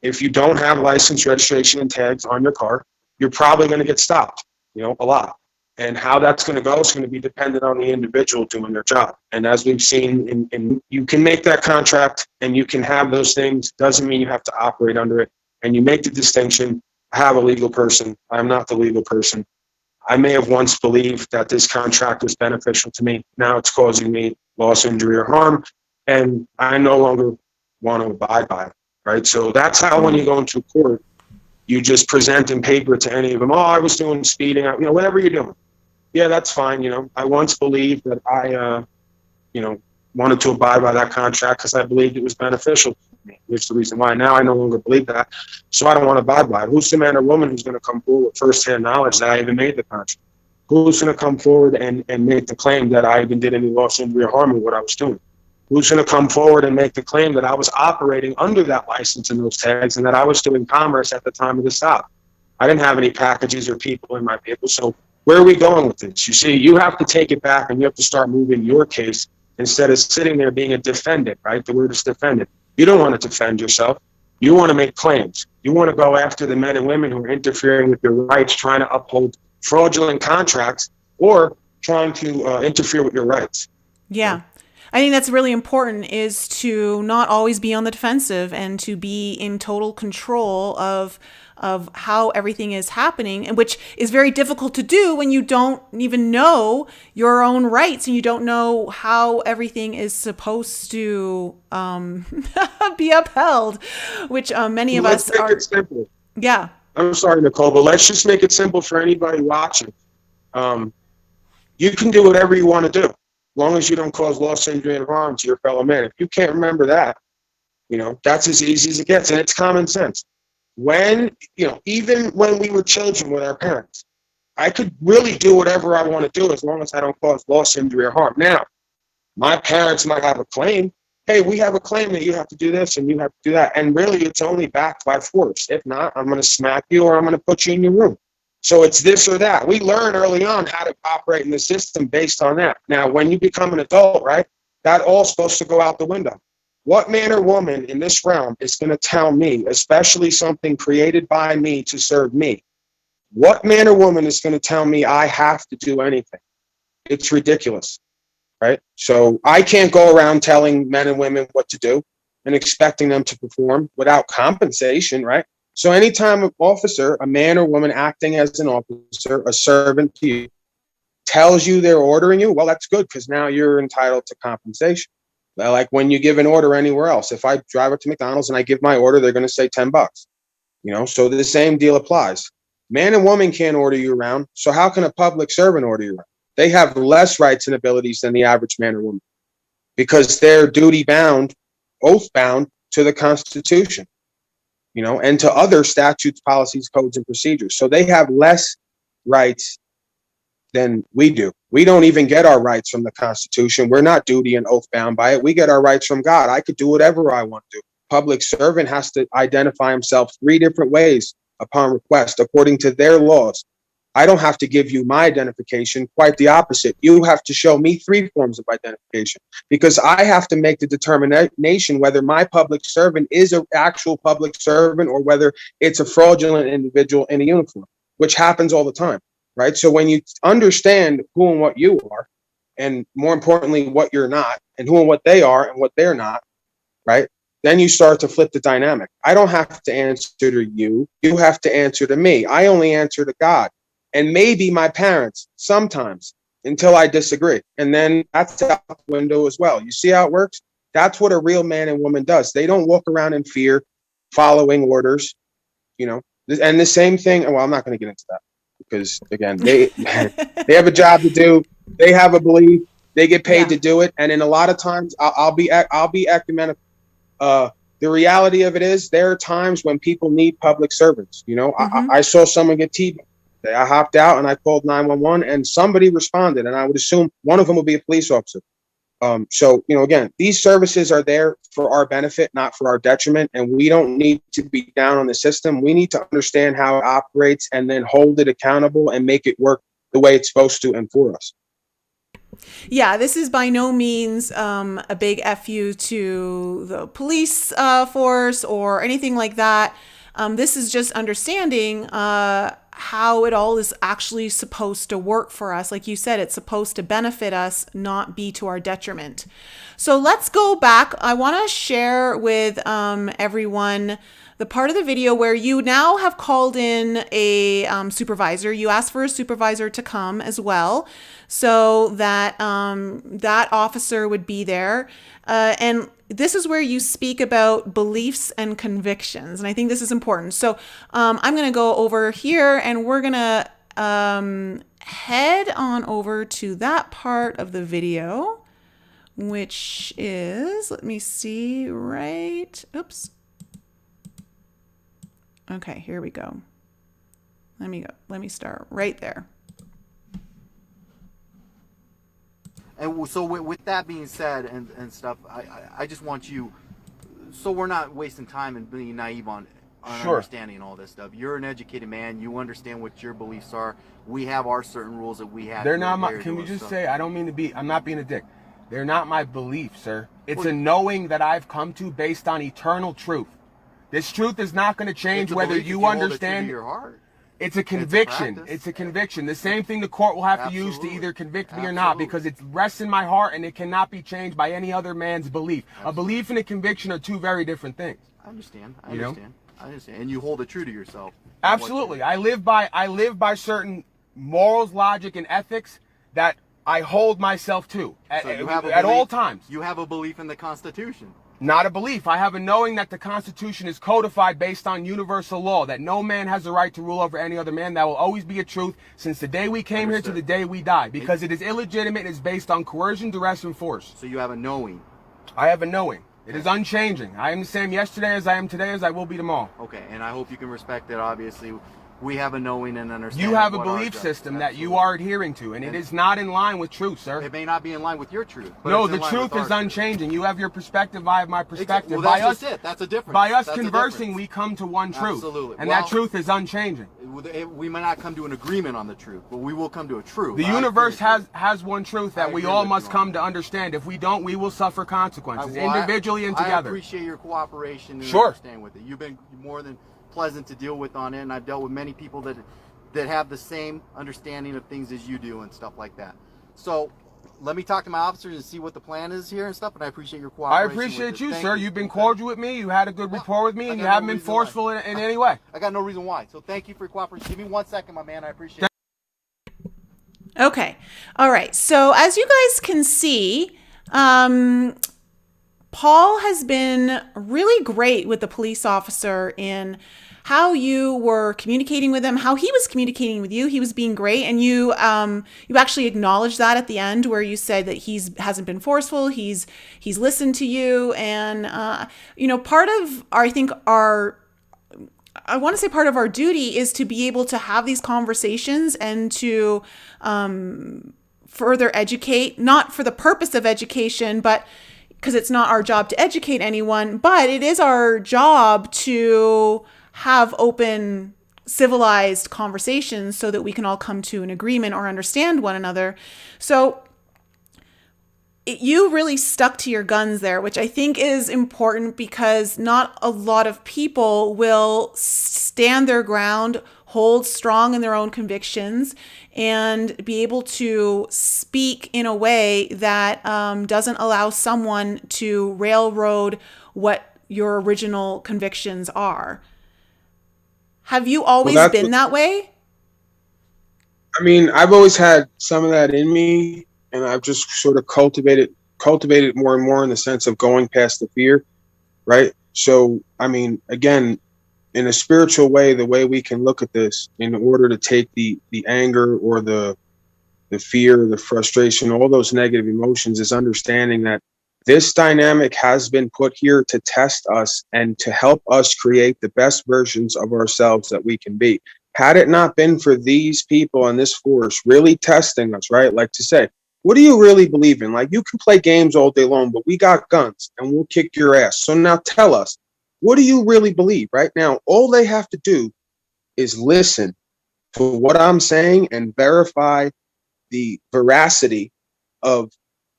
[SPEAKER 2] If you don't have license, registration, and tags on your car, you're probably going to get stopped, a lot. And how that's going to go is going to be dependent on the individual doing their job. And as we've seen, you can make that contract and you can have those things. Doesn't mean you have to operate under it. And you make the distinction. I have a legal person. I'm not the legal person. I may have once believed that this contract was beneficial to me. Now it's causing me loss, injury, or harm. And I no longer want to abide by it, right? So that's how when you go into court, you just present in paper to any of them, I was doing speeding, whatever you're doing. Yeah, that's fine. I once believed that I, wanted to abide by that contract because I believed it was beneficial to me. Which is the reason why now I no longer believe that. So I don't want to abide by it. Who's the man or woman who's going to come forward with firsthand knowledge that I even made the contract? Who's going to come forward and make the claim that I even did any loss, injury, or harm in what I was doing? Who's going to come forward and make the claim that I was operating under that license and those tags and that I was doing commerce at the time of the stop? I didn't have any packages or people in my vehicle. So where are we going with this? You see, you have to take it back and you have to start moving your case instead of sitting there being a defendant, right? The word is defendant. You don't want to defend yourself. You want to make claims. You want to go after the men and women who are interfering with your rights, trying to uphold fraudulent contracts or trying to interfere with your rights.
[SPEAKER 1] Yeah. I think that's really important, is to not always be on the defensive and to be in total control of how everything is happening, and which is very difficult to do when you don't even know your own rights and you don't know how everything is supposed to be upheld, which many of us are.
[SPEAKER 2] Let's make it simple.
[SPEAKER 1] Yeah.
[SPEAKER 2] I'm sorry, Nicole, but let's just make it simple for anybody watching. You can do whatever you want to do, as long as you don't cause loss, injury, and harm to your fellow man. If you can't remember that, that's as easy as it gets, and it's common sense. Even when we were children with our parents, I could really do whatever I want to do as long as I don't cause loss, injury, or harm. Now, my parents might have a claim. Hey, we have a claim that you have to do this and you have to do that. And really, it's only backed by force. If not, I'm going to smack you or I'm going to put you in your room. So it's this or that. We learn early on how to operate in the system based on that. Now, when you become an adult, right, that all's supposed to go out the window. What man or woman in this realm is going to tell me, especially something created by me to serve me? What man or woman is going to tell me I have to do anything? It's ridiculous, right? So I can't go around telling men and women what to do and expecting them to perform without compensation, right? So anytime an officer, a man or woman acting as an officer, a servant to you, tells you they're ordering you, well, that's good, because now you're entitled to compensation. Like when you give an order anywhere else, if I drive up to McDonald's and I give my order, they're going to say $10. So the same deal applies. Man and woman can't order you around. So how can a public servant order you around? They have less rights and abilities than the average man or woman. because they're duty bound, oath bound to the Constitution, and to other statutes, policies, codes, and procedures. So they have less rights than we do. We don't even get our rights from the Constitution. We're not duty and oath bound by it. We get our rights from God. I could do whatever I want to do. Public servant has to identify himself 3 different ways upon request according to their laws. I don't have to give you my identification, quite the opposite. You have to show me 3 forms of identification, because I have to make the determination whether my public servant is an actual public servant or whether it's a fraudulent individual in a uniform, which happens all the time, right? So when you understand who and what you are, and more importantly, what you're not, and who and what they are and what they're not, right? Then you start to flip the dynamic. I don't have to answer to you. You have to answer to me. I only answer to God. And maybe my parents sometimes, until I disagree. And then that's out the window as well. You see how it works? That's what a real man and woman does. They don't walk around in fear, following orders, And the same thing. Well, I'm not going to get into that because, again, they have a job to do. They have a belief. They get paid to do it. And in a lot of times, I'll be ecumenical. The reality of it is there are times when people need public servants. I saw someone get T-boned. I hopped out and I called 911 and somebody responded, and I would assume one of them would be a police officer. So, again, these services are there for our benefit, not for our detriment. And we don't need to be down on the system. We need to understand how it operates and then hold it accountable and make it work the way it's supposed to and for us.
[SPEAKER 1] Yeah, this is by no means a big FU to the police force or anything like that. This is just understanding how it all is actually supposed to work for us. Like you said, it's supposed to benefit us, not be to our detriment. So let's go back. I want to share with everyone the part of the video where you now have called in a supervisor. You asked for a supervisor to come as well, so that that officer would be there. And this is where you speak about beliefs and convictions. And I think this is important. So I'm going to go over here and we're going to head on over to that part of the video, which is, let me see, right. Oops. Okay, here we go. Let me start right there.
[SPEAKER 5] And so with that being said and stuff, I just want you, so we're not wasting time and being naive on
[SPEAKER 3] Sure.
[SPEAKER 5] understanding all this stuff. You're an educated man. You understand what your beliefs are. We have our certain rules that we have.
[SPEAKER 3] They're not my, can we just say, I'm not being a dick. They're not my beliefs, sir. It's a knowing that I've come to based on eternal truth. This truth is not going to change whether you understand.
[SPEAKER 5] Your heart.
[SPEAKER 3] It's a conviction. It's a conviction. The same thing the court will have to use to either convict me or not, because it rests in my heart and it cannot be changed by any other man's belief. A belief and a conviction are 2 very different things.
[SPEAKER 5] I understand. I understand. And you hold it true to yourself.
[SPEAKER 3] Absolutely. I live by certain morals, logic, and ethics that I hold myself to at all times.
[SPEAKER 5] You have a belief in the Constitution.
[SPEAKER 3] Not a belief. I have a knowing that the Constitution is codified based on universal law, that no man has the right to rule over any other man. That will always be a truth since the day we came here to the day we die, because it is illegitimate and is based on coercion, duress, and force.
[SPEAKER 5] So you have a knowing.
[SPEAKER 3] I have a knowing. It is unchanging. I am the same yesterday as I am today as I will be tomorrow.
[SPEAKER 5] Okay, and I hope you can respect that. Obviously, we have a knowing and understanding.
[SPEAKER 3] You have a belief system that you are adhering to, and it is not in line with truth, sir.
[SPEAKER 5] It may not be in line with your truth. But
[SPEAKER 3] no, the truth is unchanging. You have your perspective, I have my perspective.
[SPEAKER 5] Well, that's just it. That's a difference.
[SPEAKER 3] By us conversing, we come to one truth.
[SPEAKER 5] Absolutely.
[SPEAKER 3] And that truth is unchanging.
[SPEAKER 5] We might not come to an agreement on the truth, but we will come to a truth.
[SPEAKER 3] The universe has one truth that we all must come to understand. If we don't, we will suffer consequences, individually and together.
[SPEAKER 5] I appreciate your cooperation and
[SPEAKER 3] Sure.
[SPEAKER 5] understand with it. You've been more than pleasant to deal with on it, and I've dealt with many people that have the same understanding of things as you do and stuff like that. So let me talk to my officers and see what the plan is here and stuff, and I appreciate your cooperation.
[SPEAKER 3] I appreciate you, sir. You've been cordial with me. You had a good rapport with me, and you haven't been forceful in any way.
[SPEAKER 5] I got no reason why. So thank you for your cooperation. Give me 1 second, my man. I appreciate it.
[SPEAKER 1] Okay. All right. So as you guys can see, Paul has been really great with the police officer in how you were communicating with him, how he was communicating with you. He was being great, and you actually acknowledged that at the end, where you said that hasn't been forceful. He's listened to you, and part of I want to say part of our duty is to be able to have these conversations and to further educate, not for the purpose of education, but because it's not our job to educate anyone, but it is our job to have open, civilized conversations so that we can all come to an agreement or understand one another. So you really stuck to your guns there, which I think is important because not a lot of people will stand their ground, hold strong in their own convictions, and be able to speak in a way that doesn't allow someone to railroad what your original convictions are. Have you always been that way?
[SPEAKER 2] I mean, I've always had some of that in me, and I've just sort of cultivated more and more in the sense of going past the fear, right? So, I mean, again, in a spiritual way, the way we can look at this in order to take the anger or the fear, the frustration, all those negative emotions is understanding that this dynamic has been put here to test us and to help us create the best versions of ourselves that we can be. Had it not been for these people and this force really testing us, right? Like to say, what do you really believe in? Like, you can play games all day long, but we got guns and we'll kick your ass. So now tell us, what do you really believe right now? All they have to do is listen to what I'm saying and verify the veracity of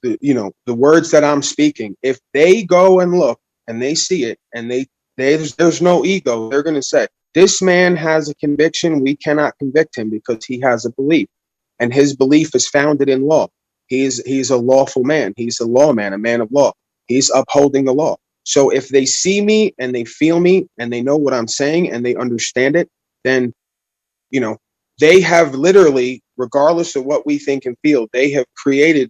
[SPEAKER 2] the words that I'm speaking. If they go and look and they see it and there's no ego, they're going to say, this man has a conviction. We cannot convict him because he has a belief, and his belief is founded in law. He's a lawful man. He's a lawman, a man of law. He's upholding the law. So if they see me and they feel me and they know what I'm saying and they understand it, then, they have literally, regardless of what we think and feel, they have created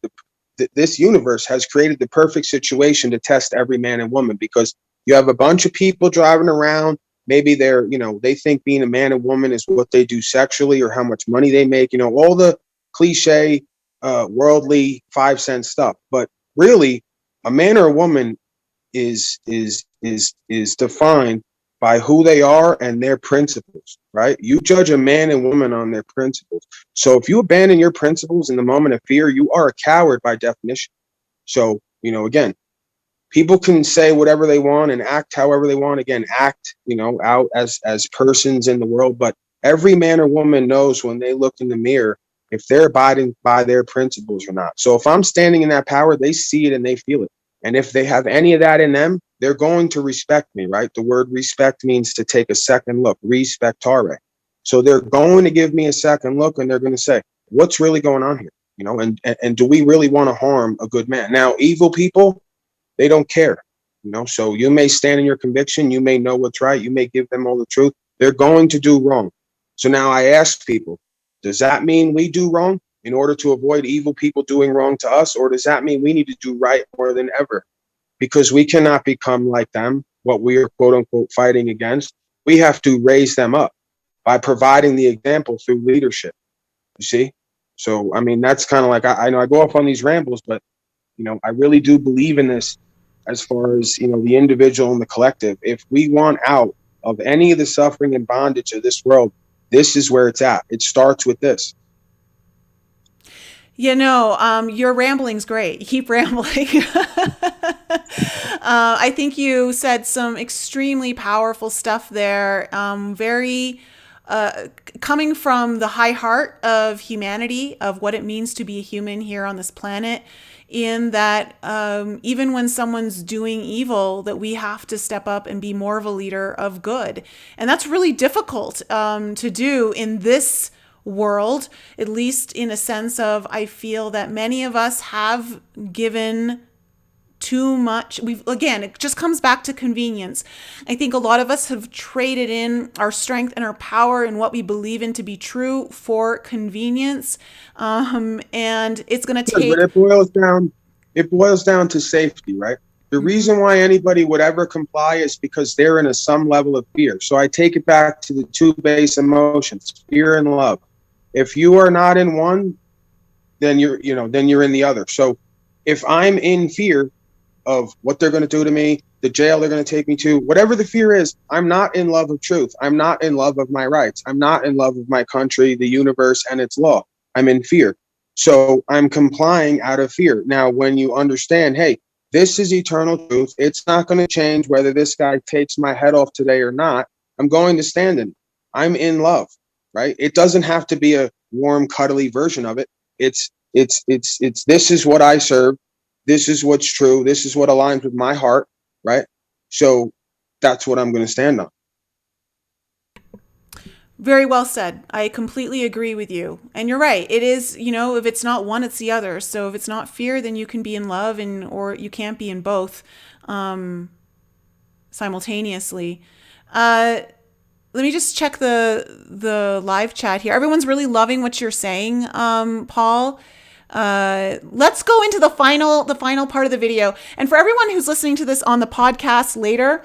[SPEAKER 2] this universe has created the perfect situation to test every man and woman, because you have a bunch of people driving around. Maybe they think being a man and woman is what they do sexually or how much money they make, all the cliche, worldly 5-cent stuff. But really, a man or a woman is defined by who they are and their principles, right? You judge a man and woman on their principles. So if you abandon your principles in the moment of fear, you are a coward by definition. So, again, people can say whatever they want and act however they want. Again, act, out as persons in the world. But every man or woman knows when they look in the mirror if they're abiding by their principles or not. So if I'm standing in that power, they see it and they feel it. And if they have any of that in them, they're going to respect me, right? The word respect means to take a second look, respectare. So they're going to give me a second look and they're going to say, what's really going on here? And do we really want to harm a good man? Now, evil people, they don't care, so you may stand in your conviction. You may know what's right. You may give them all the truth. They're going to do wrong. So now I ask people, does that mean we do wrong in order to avoid evil people doing wrong to us? Or does that mean we need to do right more than ever? Because we cannot become like them, what we are quote unquote fighting against. We have to raise them up by providing the example through leadership. You see? So, I mean, that's kind of like, I know I go off on these rambles, but, I really do believe in this as far as, the individual and the collective. If we want out of any of the suffering and bondage of this world, this is where it's at. It starts with this.
[SPEAKER 1] Your rambling's great. Keep rambling. I think you said some extremely powerful stuff there. Very coming from the high heart of humanity, of what it means to be a human here on this planet, in that even when someone's doing evil, that we have to step up and be more of a leader of good. And that's really difficult to do in this world, at least in a sense of, I feel that many of us have given too much. It just comes back to convenience. I think a lot of us have traded in our strength and our power and what we believe in to be true for convenience. And it's going to take.
[SPEAKER 2] But it boils down to safety, right? The reason why anybody would ever comply is because they're in some level of fear. So I take it back to the two base emotions, fear and love. If you are not in one, then you're in the other. So if I'm in fear of what they're going to do to me, the jail they're going to take me to, whatever the fear is, I'm not in love of truth. I'm not in love of my rights. I'm not in love of my country, the universe, and its law. I'm in fear. So I'm complying out of fear. Now, when you understand, hey, this is eternal truth. It's not going to change whether this guy takes my head off today or not. I'm going to stand in it. I'm in love, right? It doesn't have to be a warm, cuddly version of it. It's this is what I serve. This is what's true. This is what aligns with my heart, right? So that's what I'm going to stand on.
[SPEAKER 1] Very well said. I completely agree with you. And you're right. It is, if it's not one, it's the other. So if it's not fear, then you can be in love or you can't be in both simultaneously. Let me just check the live chat here. Everyone's really loving what you're saying, Paul. Let's go into the final part of the video. And for everyone who's listening to this on the podcast later,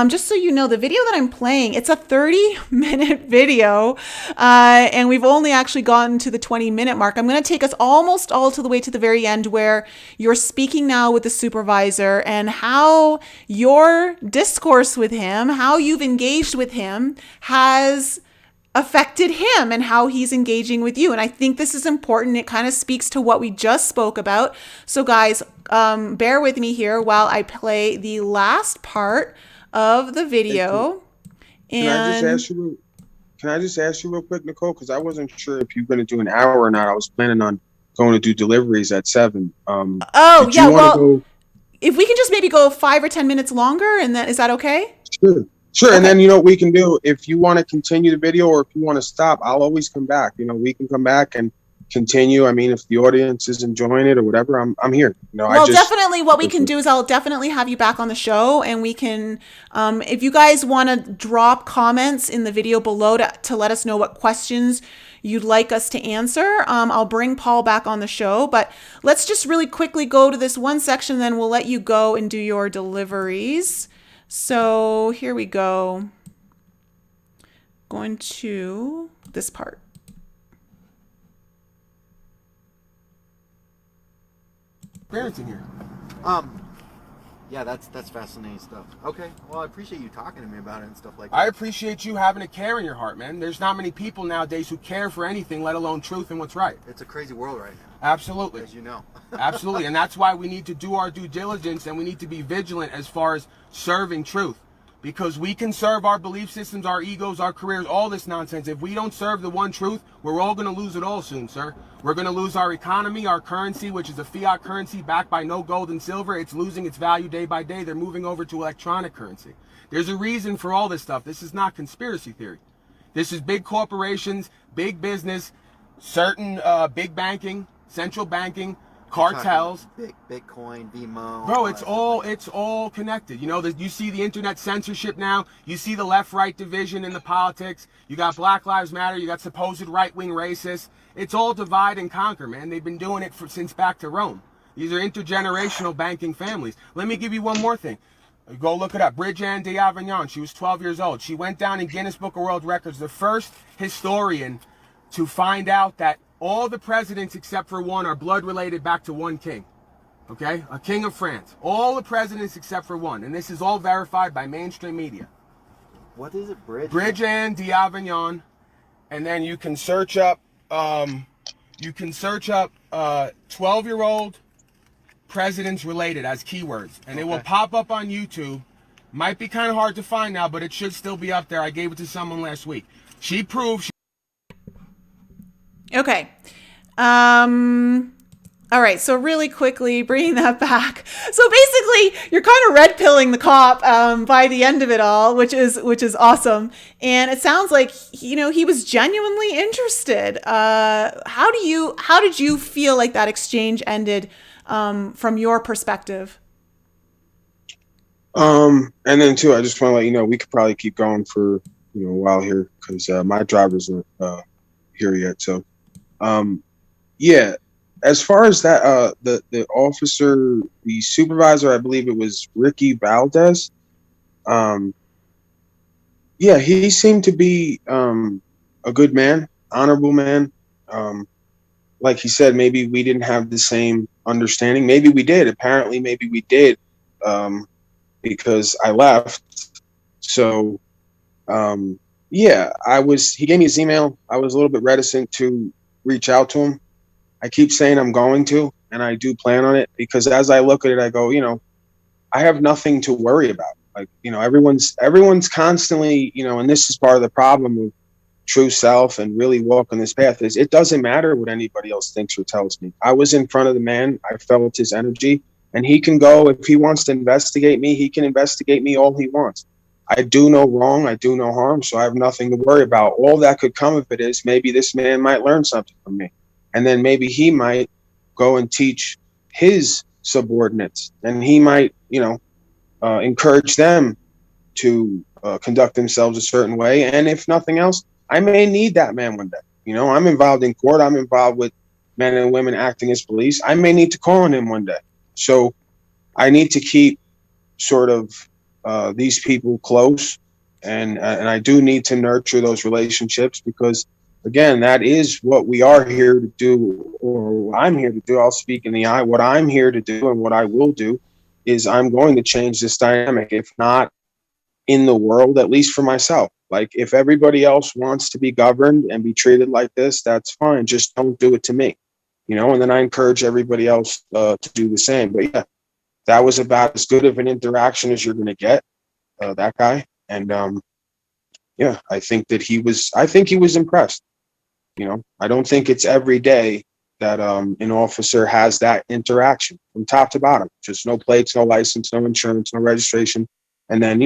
[SPEAKER 1] just so you know, the video that I'm playing, it's a 30-minute video, and we've only actually gotten to the 20-minute mark. I'm going to take us almost all to the way to the very end, where you're speaking now with the supervisor and how your discourse with him, how you've engaged with him, has affected him and how he's engaging with you. And I think this is important. It kind of speaks to what we just spoke about. So guys, bear with me here while I play the last part of the video.
[SPEAKER 2] Can I just ask you real quick, Nicole? Because I wasn't sure if you're going to do an hour or not. I was planning on going to do deliveries at 7.
[SPEAKER 1] If we can just maybe go 5 or 10 minutes longer, and then is that okay?
[SPEAKER 2] Sure. Okay. And then, what we can do, if you want to continue the video or if you want to stop, I'll always come back. We can come back and continue. I mean, if the audience is enjoying it or whatever, I'm here.
[SPEAKER 1] Definitely what we can do is I'll definitely have you back on the show, and we can, if you guys want to drop comments in the video below to let us know what questions you'd like us to answer, I'll bring Paul back on the show. But let's just really quickly go to this one section, then we'll let you go and do your deliveries. So here we go. Going to this part.
[SPEAKER 3] Parenting here.
[SPEAKER 5] Yeah, that's fascinating stuff. Okay, well, I appreciate you talking to me about it and stuff like that.
[SPEAKER 3] I appreciate you having a care in your heart, man. There's not many people nowadays who care for anything, let alone truth and what's right.
[SPEAKER 5] It's a crazy world right now.
[SPEAKER 3] Absolutely.
[SPEAKER 5] As you know.
[SPEAKER 3] Absolutely, and that's why we need to do our due diligence, and we need to be vigilant as far as serving truth. Because we can serve our belief systems, our egos, our careers, all this nonsense. If we don't serve the one truth, we're all going to lose it all soon, sir. We're going to lose our economy, our currency, which is a fiat currency backed by no gold and silver. It's losing its value day by day. They're moving over to electronic currency. There's a reason for all this stuff. This is not conspiracy theory. This is big corporations, big business, certain big banking, central banking, cartels,
[SPEAKER 5] Bitcoin, VMO.
[SPEAKER 3] Bro, it's all connected. You see the internet censorship now. You see the left-right division in the politics. You got Black Lives Matter. You got supposed right-wing racists. It's all divide and conquer, man. They've been doing it since back to Rome. These are intergenerational banking families. Let me give you one more thing. Go look it up. Bridget d'Avignon. She was 12 years old. She went down in Guinness Book of World Records, the first historian to find out that all the presidents except for one are blood related back to one king. Okay? A king of France. All the presidents except for one. And this is all verified by mainstream media.
[SPEAKER 5] What is it,
[SPEAKER 3] Bridget d'Avignon. And then you can search up 12-year-old presidents related as keywords. And it will pop up on YouTube. Might be kind of hard to find now, but it should still be up there. I gave it to someone last week. She proved
[SPEAKER 1] Okay. All right. So really quickly, bringing that back. So basically, you're kind of red pilling the cop by the end of it all, which is awesome. And it sounds like he was genuinely interested. How did you feel like that exchange ended from your perspective?
[SPEAKER 2] And then too, I just want to let you know we could probably keep going for a while here because my drivers are here yet. So. Yeah, as far as that, the officer, the supervisor, I believe it was Ricky Valdez. Um, yeah, he seemed to be a good man, honorable man. Um, like he said, maybe we didn't have the same understanding. Maybe we did. Apparently, maybe we did, because I left. So, yeah, he gave me his email. I was a little bit reticent to reach out to him. I keep saying I'm going to, and I do plan on it, because as I look at it, I go, I have nothing to worry about. Like, everyone's constantly, and this is part of the problem with true self and really walking this path, is it doesn't matter what anybody else thinks or tells me. I was in front of the man. I felt his energy, and he can go, if he wants to investigate me, he can investigate me all he wants. I do no wrong. I do no harm. So I have nothing to worry about. All that could come of it is maybe this man might learn something from me. And then maybe he might go and teach his subordinates, and he might, encourage them to conduct themselves a certain way. And if nothing else, I may need that man one day. I'm involved in court. I'm involved with men and women acting as police. I may need to call on him one day. So I need to keep sort of these people close, and I do need to nurture those relationships, because again, that is what we are here to do, or what I'm here to do. I'll speak in the eye. What I'm here to do and what I will do is I'm going to change this dynamic, if not in the world, at least for myself. Like, if everybody else wants to be governed and be treated like this, that's fine. Just don't do it to me, and then I encourage everybody else to do the same. But yeah, that was about as good of an interaction as you're going to get, that guy. And yeah, I think he was impressed. I don't think it's every day that an officer has that interaction from top to bottom. Just no plates, no license, no insurance, no registration. And then,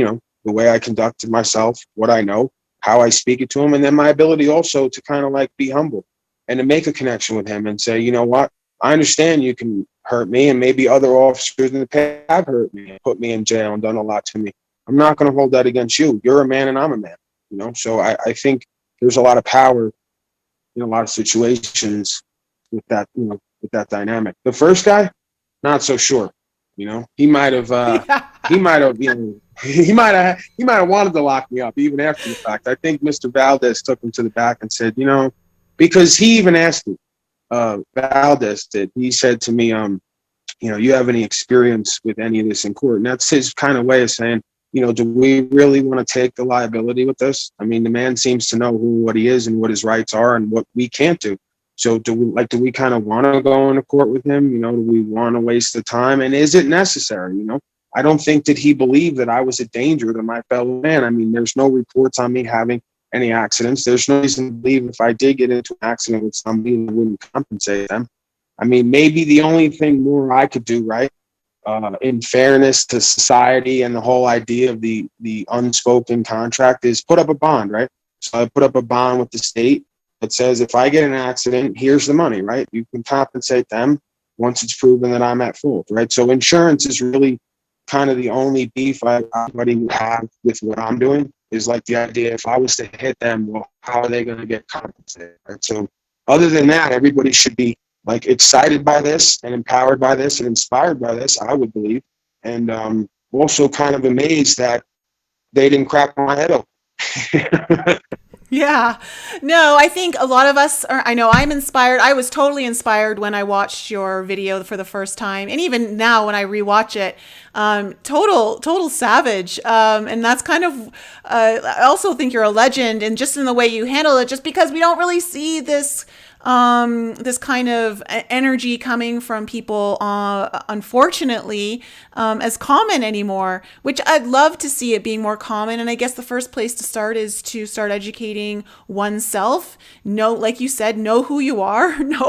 [SPEAKER 2] the way I conducted myself, what I know, how I speak it to him, and then my ability also to kind of like be humble and to make a connection with him and say, you know what, I understand you can hurt me, and maybe other officers in the past have hurt me and put me in jail and done a lot to me. I'm not going to hold that against you. You're a man and I'm a man, So I think there's a lot of power in a lot of situations with that, with that dynamic. The first guy, not so sure. He might have, he might have, he might have wanted to lock me up even after the fact. I think Mr. Valdez took him to the back and said, because he even asked me, Valdez did. He said to me, you have any experience with any of this in court? And that's his kind of way of saying, do we really want to take the liability with this? I mean, the man seems to know what he is and what his rights are and what we can't do. So do we kind of want to go into court with him? Do we want to waste the time? And is it necessary? I don't think that he believed that I was a danger to my fellow man. I mean, there's no reports on me having any accidents. There's no reason to believe if I did get into an accident with somebody, I wouldn't compensate them. I mean, maybe the only thing more I could do, right, in fairness to society and the whole idea of the unspoken contract, is put up a bond, right? So I put up a bond with the state that says if I get an accident, here's the money, right? You can compensate them once it's proven that I'm at fault, right? So insurance is really kind of the only beef anybody would have with what I'm doing, is like the idea, if I was to hit them, well, how are they going to get compensated, right? So other than that, everybody should be like excited by this and empowered by this and inspired by this, I would believe. And also kind of amazed that they didn't crack my head open.
[SPEAKER 1] Yeah. No, I think a lot of us are, I know I'm inspired. I was totally inspired when I watched your video for the first time. And even now when I rewatch it, total savage. And that's kind of, I also think you're a legend, and just in the way you handle it, just because we don't really see this kind of energy coming from people, unfortunately, as common anymore, which I'd love to see it being more common. And I guess the first place to start is to start educating oneself. Know, like you said, know who you are, know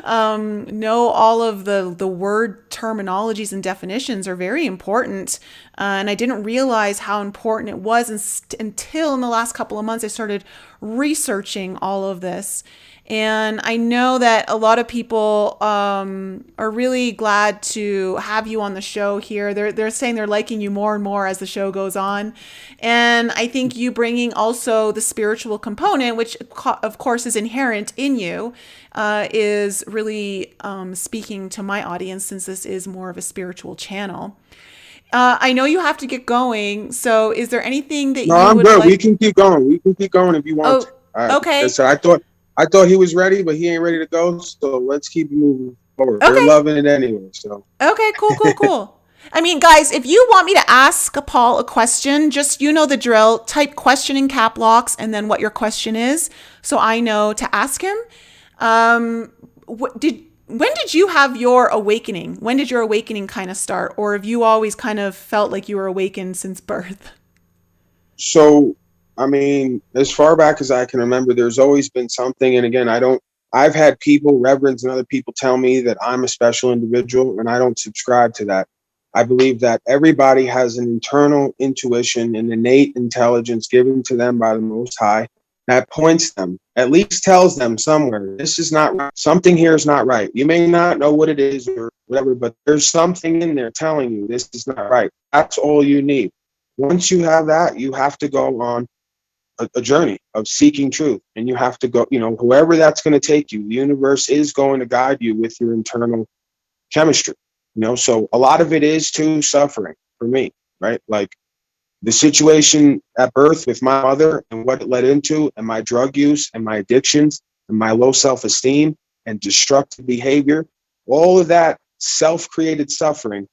[SPEAKER 1] all of the word terminologies and definitions are very important. And I didn't realize how important it was until in the last couple of months I started researching all of this. And I know that a lot of people are really glad to have you on the show here. They're saying they're liking you more and more as the show goes on. And I think you bringing also the spiritual component, which of course is inherent in you, is really speaking to my audience, since this is more of a spiritual channel. I know you have to get going. So is there anything that
[SPEAKER 2] No,
[SPEAKER 1] you
[SPEAKER 2] I'm
[SPEAKER 1] would
[SPEAKER 2] good.
[SPEAKER 1] like?
[SPEAKER 2] We can keep going. We can keep going if you want to. All right.
[SPEAKER 1] Okay.
[SPEAKER 2] So I thought he was ready, but he ain't ready to go. So let's keep moving forward. We're
[SPEAKER 1] Okay.
[SPEAKER 2] loving it anyway. So
[SPEAKER 1] Okay, cool. I mean, guys, if you want me to ask Paul a question, just, you know the drill, type question in cap locks and then what your question is, so I know to ask him. When did you have your awakening? When did your awakening kind of start? Or have you always kind of felt like you were awakened since birth?
[SPEAKER 2] So, I mean, as far back as I can remember, there's always been something. And again, I've had people, reverends and other people, tell me that I'm a special individual, and I don't subscribe to that. I believe that everybody has an internal intuition and innate intelligence given to them by the Most High that points them, at least tells them somewhere, this is not right. Something here is not right. You may not know what it is or whatever, but there's something in there telling you this is not right. That's all you need. Once you have that, you have to go on a journey of seeking truth, and you have to go, whoever that's going to take you, the universe is going to guide you with your internal chemistry, so a lot of it is too suffering for me, right? Like the situation at birth with my mother and what it led into, and my drug use and my addictions and my low self-esteem and destructive behavior, all of that self-created suffering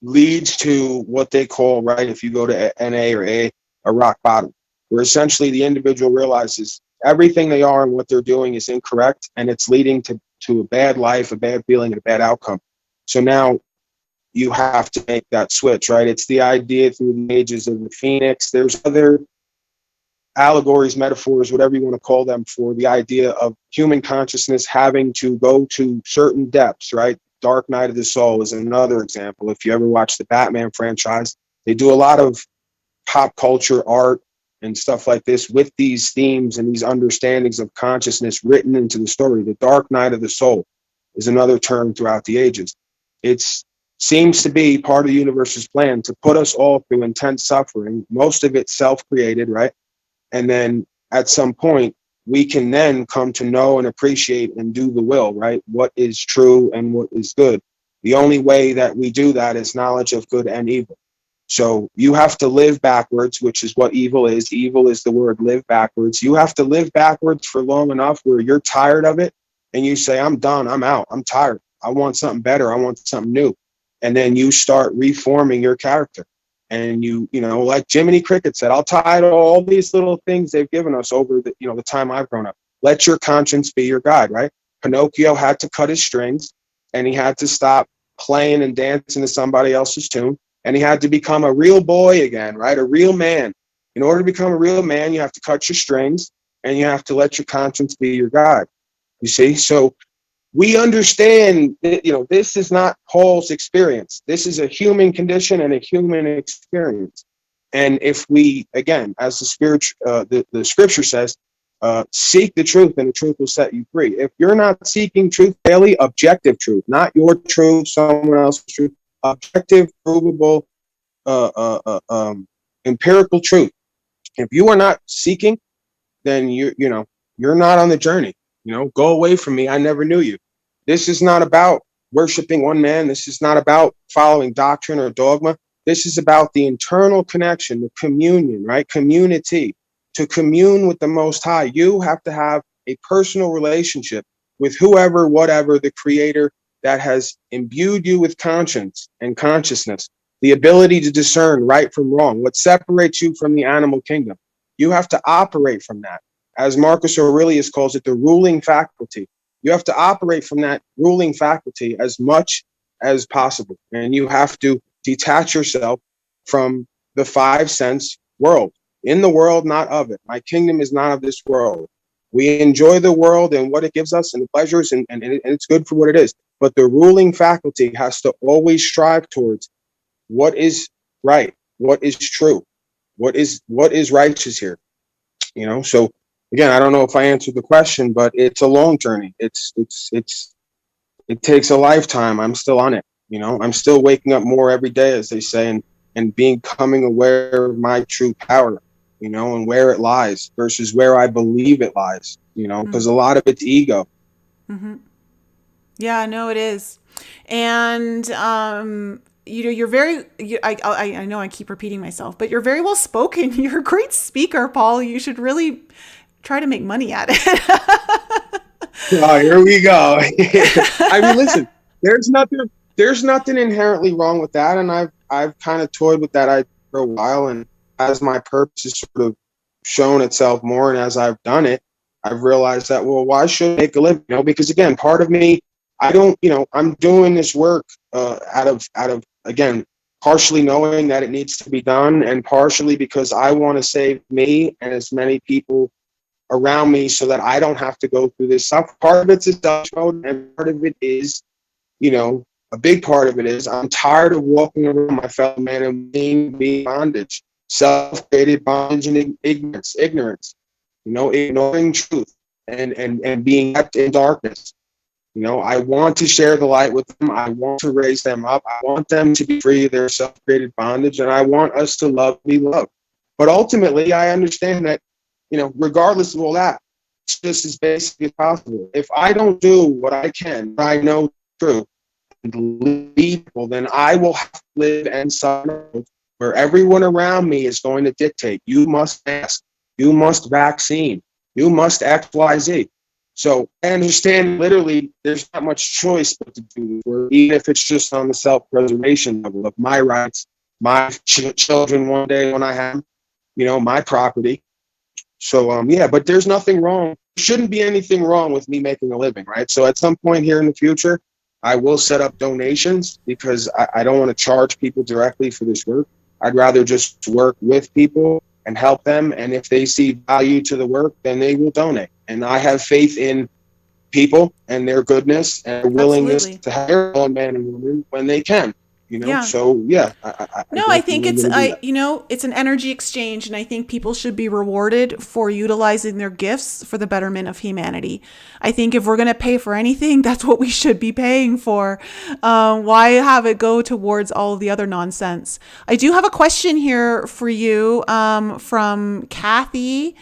[SPEAKER 2] leads to what they call, right, if you go to NA or A rock bottom, where essentially the individual realizes everything they are and what they're doing is incorrect, and it's leading to a bad life, a bad feeling, and a bad outcome. So now you have to make that switch, right? It's the idea through the ages of the phoenix. There's other allegories, metaphors, whatever you want to call them, for the idea of human consciousness having to go to certain depths, right? Dark Night of the Soul is another example. If you ever watch the Batman franchise, they do a lot of pop culture art and stuff like this with these themes and these understandings of consciousness written into the story. The Dark Night of the Soul is another term throughout the ages. It seems to be part of the universe's plan to put us all through intense suffering, most of it self-created, right? And then at some point, we can then come to know and appreciate and do the will, right? What is true and what is good. The only way that we do that is knowledge of good and evil. So you have to live backwards, which is what evil is. Evil is the word live backwards. You have to live backwards for long enough where you're tired of it and you say, I'm done, I'm out, I'm tired. I want something better, I want something new. And then you start reforming your character. And you like Jiminy Cricket said, I'll tie to all these little things they've given us over the time I've grown up. Let your conscience be your guide, right? Pinocchio had to cut his strings, and he had to stop playing and dancing to somebody else's tune. And he had to become a real boy again, right? A real man. In order to become a real man, you have to cut your strings, and you have to let your conscience be your guide. You see? So we understand that, this is not Paul's experience. This is a human condition and a human experience. And if we, again, as the scripture says, seek the truth and the truth will set you free. If you're not seeking truth daily, objective truth, not your truth, someone else's truth, objective, provable, empirical truth. If you are not seeking, then you're not on the journey. Go away from me. I never knew you. This is not about worshiping one man. This is not about following doctrine or dogma. This is about the internal connection, the communion, right? Community. To commune with the Most High, you have to have a personal relationship with whoever, whatever, the Creator that has imbued you with conscience and consciousness, the ability to discern right from wrong, what separates you from the animal kingdom. You have to operate from that. As Marcus Aurelius calls it, the ruling faculty. You have to operate from that ruling faculty as much as possible. And you have to detach yourself from the 5 sense world. In the world, not of it. My kingdom is not of this world. We enjoy the world and what it gives us and the pleasures, and it's good for what it is. But the ruling faculty has to always strive towards what is right, what is true, what is righteous here. So again, I don't know if I answered the question, but it's a long journey. It takes a lifetime. I'm still on it. I'm still waking up more every day, as they say, and becoming aware of my true power, and where it lies versus where I believe it lies, because a lot of it's ego.
[SPEAKER 1] Mm-hmm. Yeah, no, it is. And, you're very, I know I keep repeating myself, but you're very well spoken. You're a great speaker, Paul. You should really try to make money at it.
[SPEAKER 2] Oh, here we go. I mean, listen, there's nothing inherently wrong with that. And I've kind of toyed with that idea for a while. And as my purpose has sort of shown itself more, and as I've done it, I've realized that, well, why should I make a living? Because again, part of me, I don't, I'm doing this work out of, again, partially knowing that it needs to be done, and partially because I want to save me and as many people around me so that I don't have to go through this stuff. Part of it's a selfish mode, and part of it is, a big part of it is I'm tired of walking around my fellow man and being bondage, self-created bondage and ignorance, ignoring truth and being kept in darkness. I want to share the light with them. I want to raise them up. I want them to be free of their self-created bondage, and I want us to be loved. But ultimately, I understand that, regardless of all that, it's just as basic as possible. If I don't do what I can, what I know is true, and lead people, then I will have to live and suffer where everyone around me is going to dictate. You must mask. You must vaccine. You must X, Y, Z. So I understand literally there's not much choice but to do this work, even if it's just on the self-preservation level of my rights, my children one day when I have, my property. So, but there's nothing wrong. There shouldn't be anything wrong with me making a living, right? So at some point here in the future, I will set up donations because I don't want to charge people directly for this work. I'd rather just work with people and help them. And if they see value to the work, then they will donate. And I have faith in people and their goodness and their willingness to hire one man and woman when they can.
[SPEAKER 1] Yeah.
[SPEAKER 2] So yeah.
[SPEAKER 1] I think it's it's an energy exchange, and I think people should be rewarded for utilizing their gifts for the betterment of humanity. I think if we're going to pay for anything, that's what we should be paying for. Why have it go towards all of the other nonsense? I do have a question here for you from Kathy.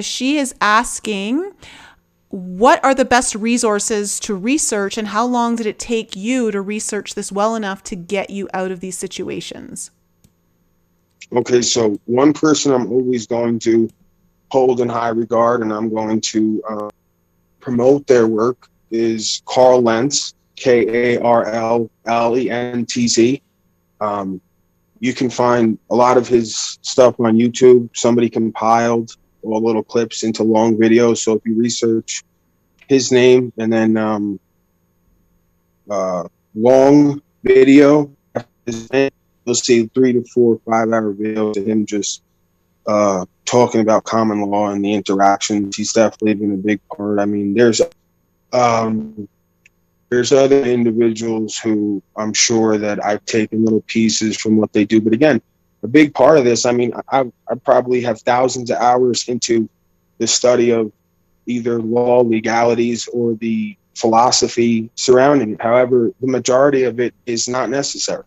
[SPEAKER 1] She is asking, what are the best resources to research, and how long did it take you to research this well enough to get you out of these situations?
[SPEAKER 2] Okay, so one person I'm always going to hold in high regard, and I'm going to promote their work, is Carl Lentz, Karlentz. You can find a lot of his stuff on YouTube. Somebody compiled all little clips into long videos. So if you research his name and then long video, you'll see 3 to 4 or 5 hour videos of him just talking about common law and the interactions. He's definitely been a big part. I mean, there's other individuals who I'm sure that I've taken little pieces from what they do. But again, a big part of this, I mean, I probably have thousands of hours into the study of either law, legalities, or the philosophy surrounding it. However, the majority of it is not necessary.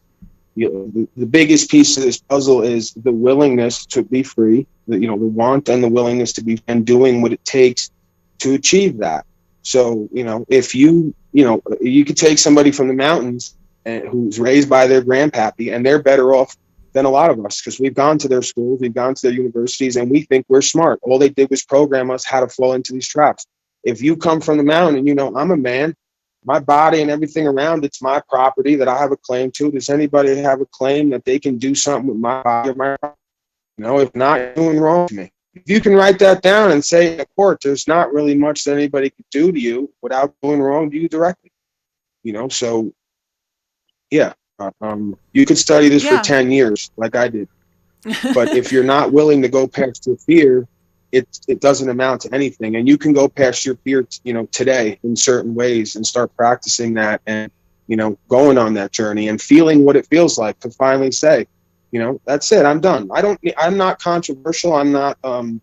[SPEAKER 2] The biggest piece of this puzzle is the willingness to be free, the want and the willingness to be, and doing what it takes to achieve that. So, if you could take somebody from the mountains who's raised by their grandpappy, and they're better off than a lot of us, because we've gone to their schools, we've gone to their universities, and we think we're smart. All they did was program us how to fall into these traps. If you come from the mountain, I'm a man, my body and everything around it's my property that I have a claim to. Does anybody have a claim that they can do something with my body or my property? If not, you're doing wrong to me. If you can write that down and say in court, there's not really much that anybody could do to you without doing wrong to you directly. So yeah. You could study this for 10 years like I did. But if you're not willing to go past your fear, it doesn't amount to anything. And you can go past your fear, today in certain ways and start practicing that. And, going on that journey and feeling what it feels like to finally say, that's it. I'm done. I'm not controversial. I'm not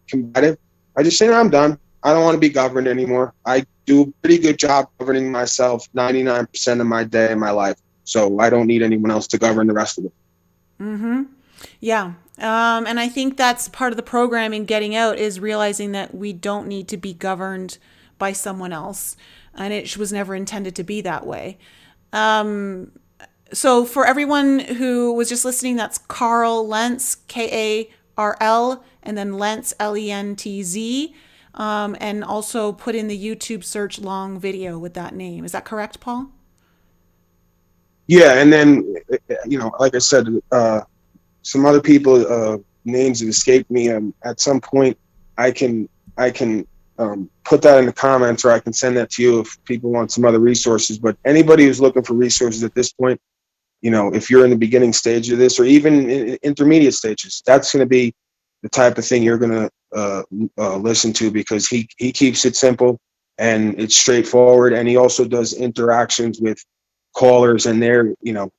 [SPEAKER 2] combative. I just say, I'm done. I don't want to be governed anymore. I do a pretty good job governing myself 99% of my day and my life. So I don't need anyone else to govern the rest of it.
[SPEAKER 1] Mm-hmm. Yeah. And I think that's part of the program in getting out is realizing that we don't need to be governed by someone else. And it was never intended to be that way. So for everyone who was just listening, that's Carl Lentz, Karl, and then Lentz, Lentz. And also put in the YouTube search long video with that name. Is that correct, Paul?
[SPEAKER 2] Yeah. And then, like I said, some other people, names have escaped me. At some point I can put that in the comments, or I can send that to you if people want some other resources. But anybody who's looking for resources at this point, if you're in the beginning stage of this, or even in intermediate stages, that's going to be the type of thing you're going to listen to, because he keeps it simple and it's straightforward. And he also does interactions with callers and their,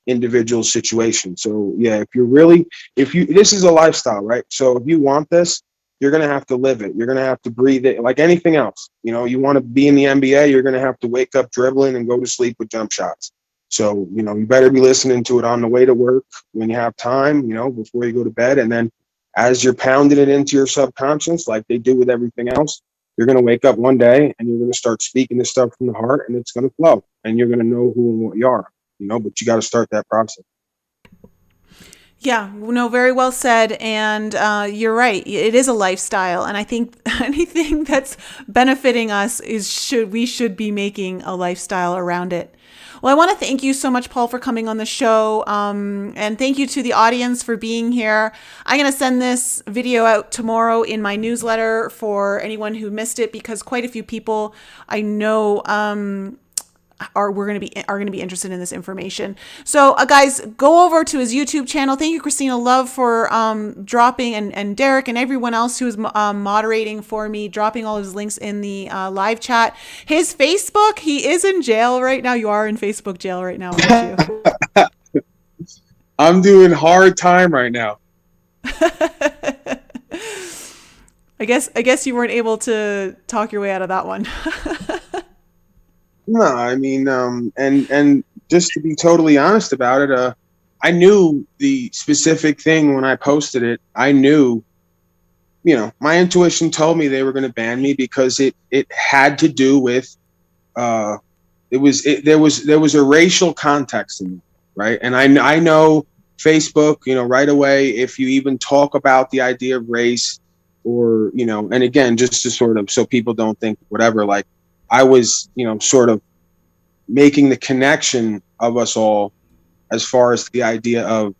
[SPEAKER 2] individual situations. So yeah, this is a lifestyle, right? So if you want this, you're going to have to live it. You're going to have to breathe it like anything else. You want to be in the NBA, you're going to have to wake up dribbling and go to sleep with jump shots. So, you better be listening to it on the way to work, when you have time, before you go to bed. And then as you're pounding it into your subconscious, like they do with everything else, you're going to wake up one day and you're going to start speaking this stuff from the heart, and it's going to flow, and you're going to know who and what you are, but you got to start that process.
[SPEAKER 1] Yeah, no, very well said. And you're right. It is a lifestyle. And I think anything that's benefiting us we should be making a lifestyle around it. Well, I want to thank you so much, Paul, for coming on the show. And thank you to the audience for being here. I'm going to send this video out tomorrow in my newsletter for anyone who missed it, because quite a few people I know are going to be interested in this information. So guys, go over to his YouTube channel. Thank you, Christina Love, for dropping, and Derek and everyone else who is moderating for me, dropping all his links in the live chat. His Facebook, he is in jail right now. You are in Facebook jail right now, aren't you?
[SPEAKER 2] I'm doing hard time right now.
[SPEAKER 1] I guess you weren't able to talk your way out of that one.
[SPEAKER 2] No, I mean, and just to be totally honest about it, I knew the specific thing when I posted it. I knew, my intuition told me they were going to ban me, because it had to do with, there was a racial context in it, right? And I know Facebook, right away, if you even talk about the idea of race, or, and again, just to sort of, so people don't think whatever, like, I was, sort of making the connection of us all, as far as the idea of,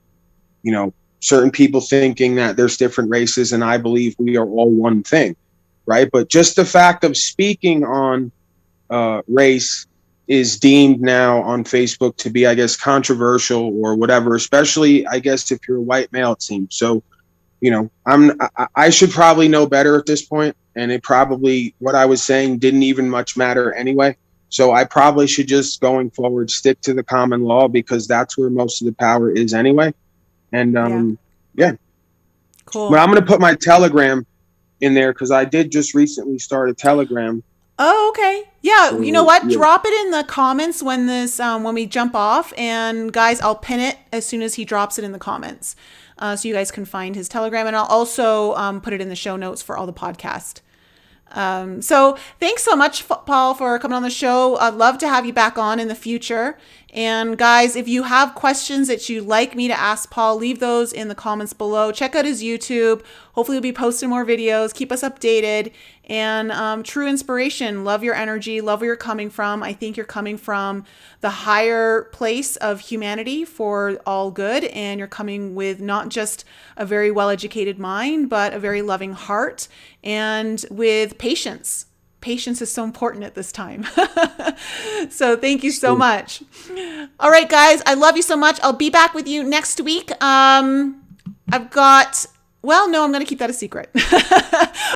[SPEAKER 2] certain people thinking that there's different races, and I believe we are all one thing, right? But just the fact of speaking on race is deemed now on Facebook to be, I guess, controversial or whatever, especially, I guess, if you're a white male, it seems. So, I should probably know better at this point. And it probably, what I was saying didn't even much matter anyway. So I probably should just, going forward, stick to the common law, because that's where most of the power is anyway. And yeah.
[SPEAKER 1] Cool.
[SPEAKER 2] But I'm going to put my Telegram in there, because I did just recently start a Telegram.
[SPEAKER 1] Oh, okay. Yeah. You know what?
[SPEAKER 2] Yeah.
[SPEAKER 1] Drop it in the comments when when we jump off, and guys, I'll pin it as soon as he drops it in the comments. So you guys can find his Telegram, and I'll also put it in the show notes for all the podcast. So thanks so much, Paul, for coming on the show. I'd love to have you back on in the future. And guys, if you have questions that you'd like me to ask Paul, leave those in the comments below. Check out his YouTube. Hopefully we'll be posting more videos. Keep us updated. And true inspiration. Love your energy. Love where you're coming from. I think you're coming from the higher place of humanity for all good. And you're coming with not just a very well-educated mind, but a very loving heart, and with patience. Patience is so important at this time. So thank you so much. All right, guys, I love you so much. I'll be back with you next week. I'm going to keep that a secret.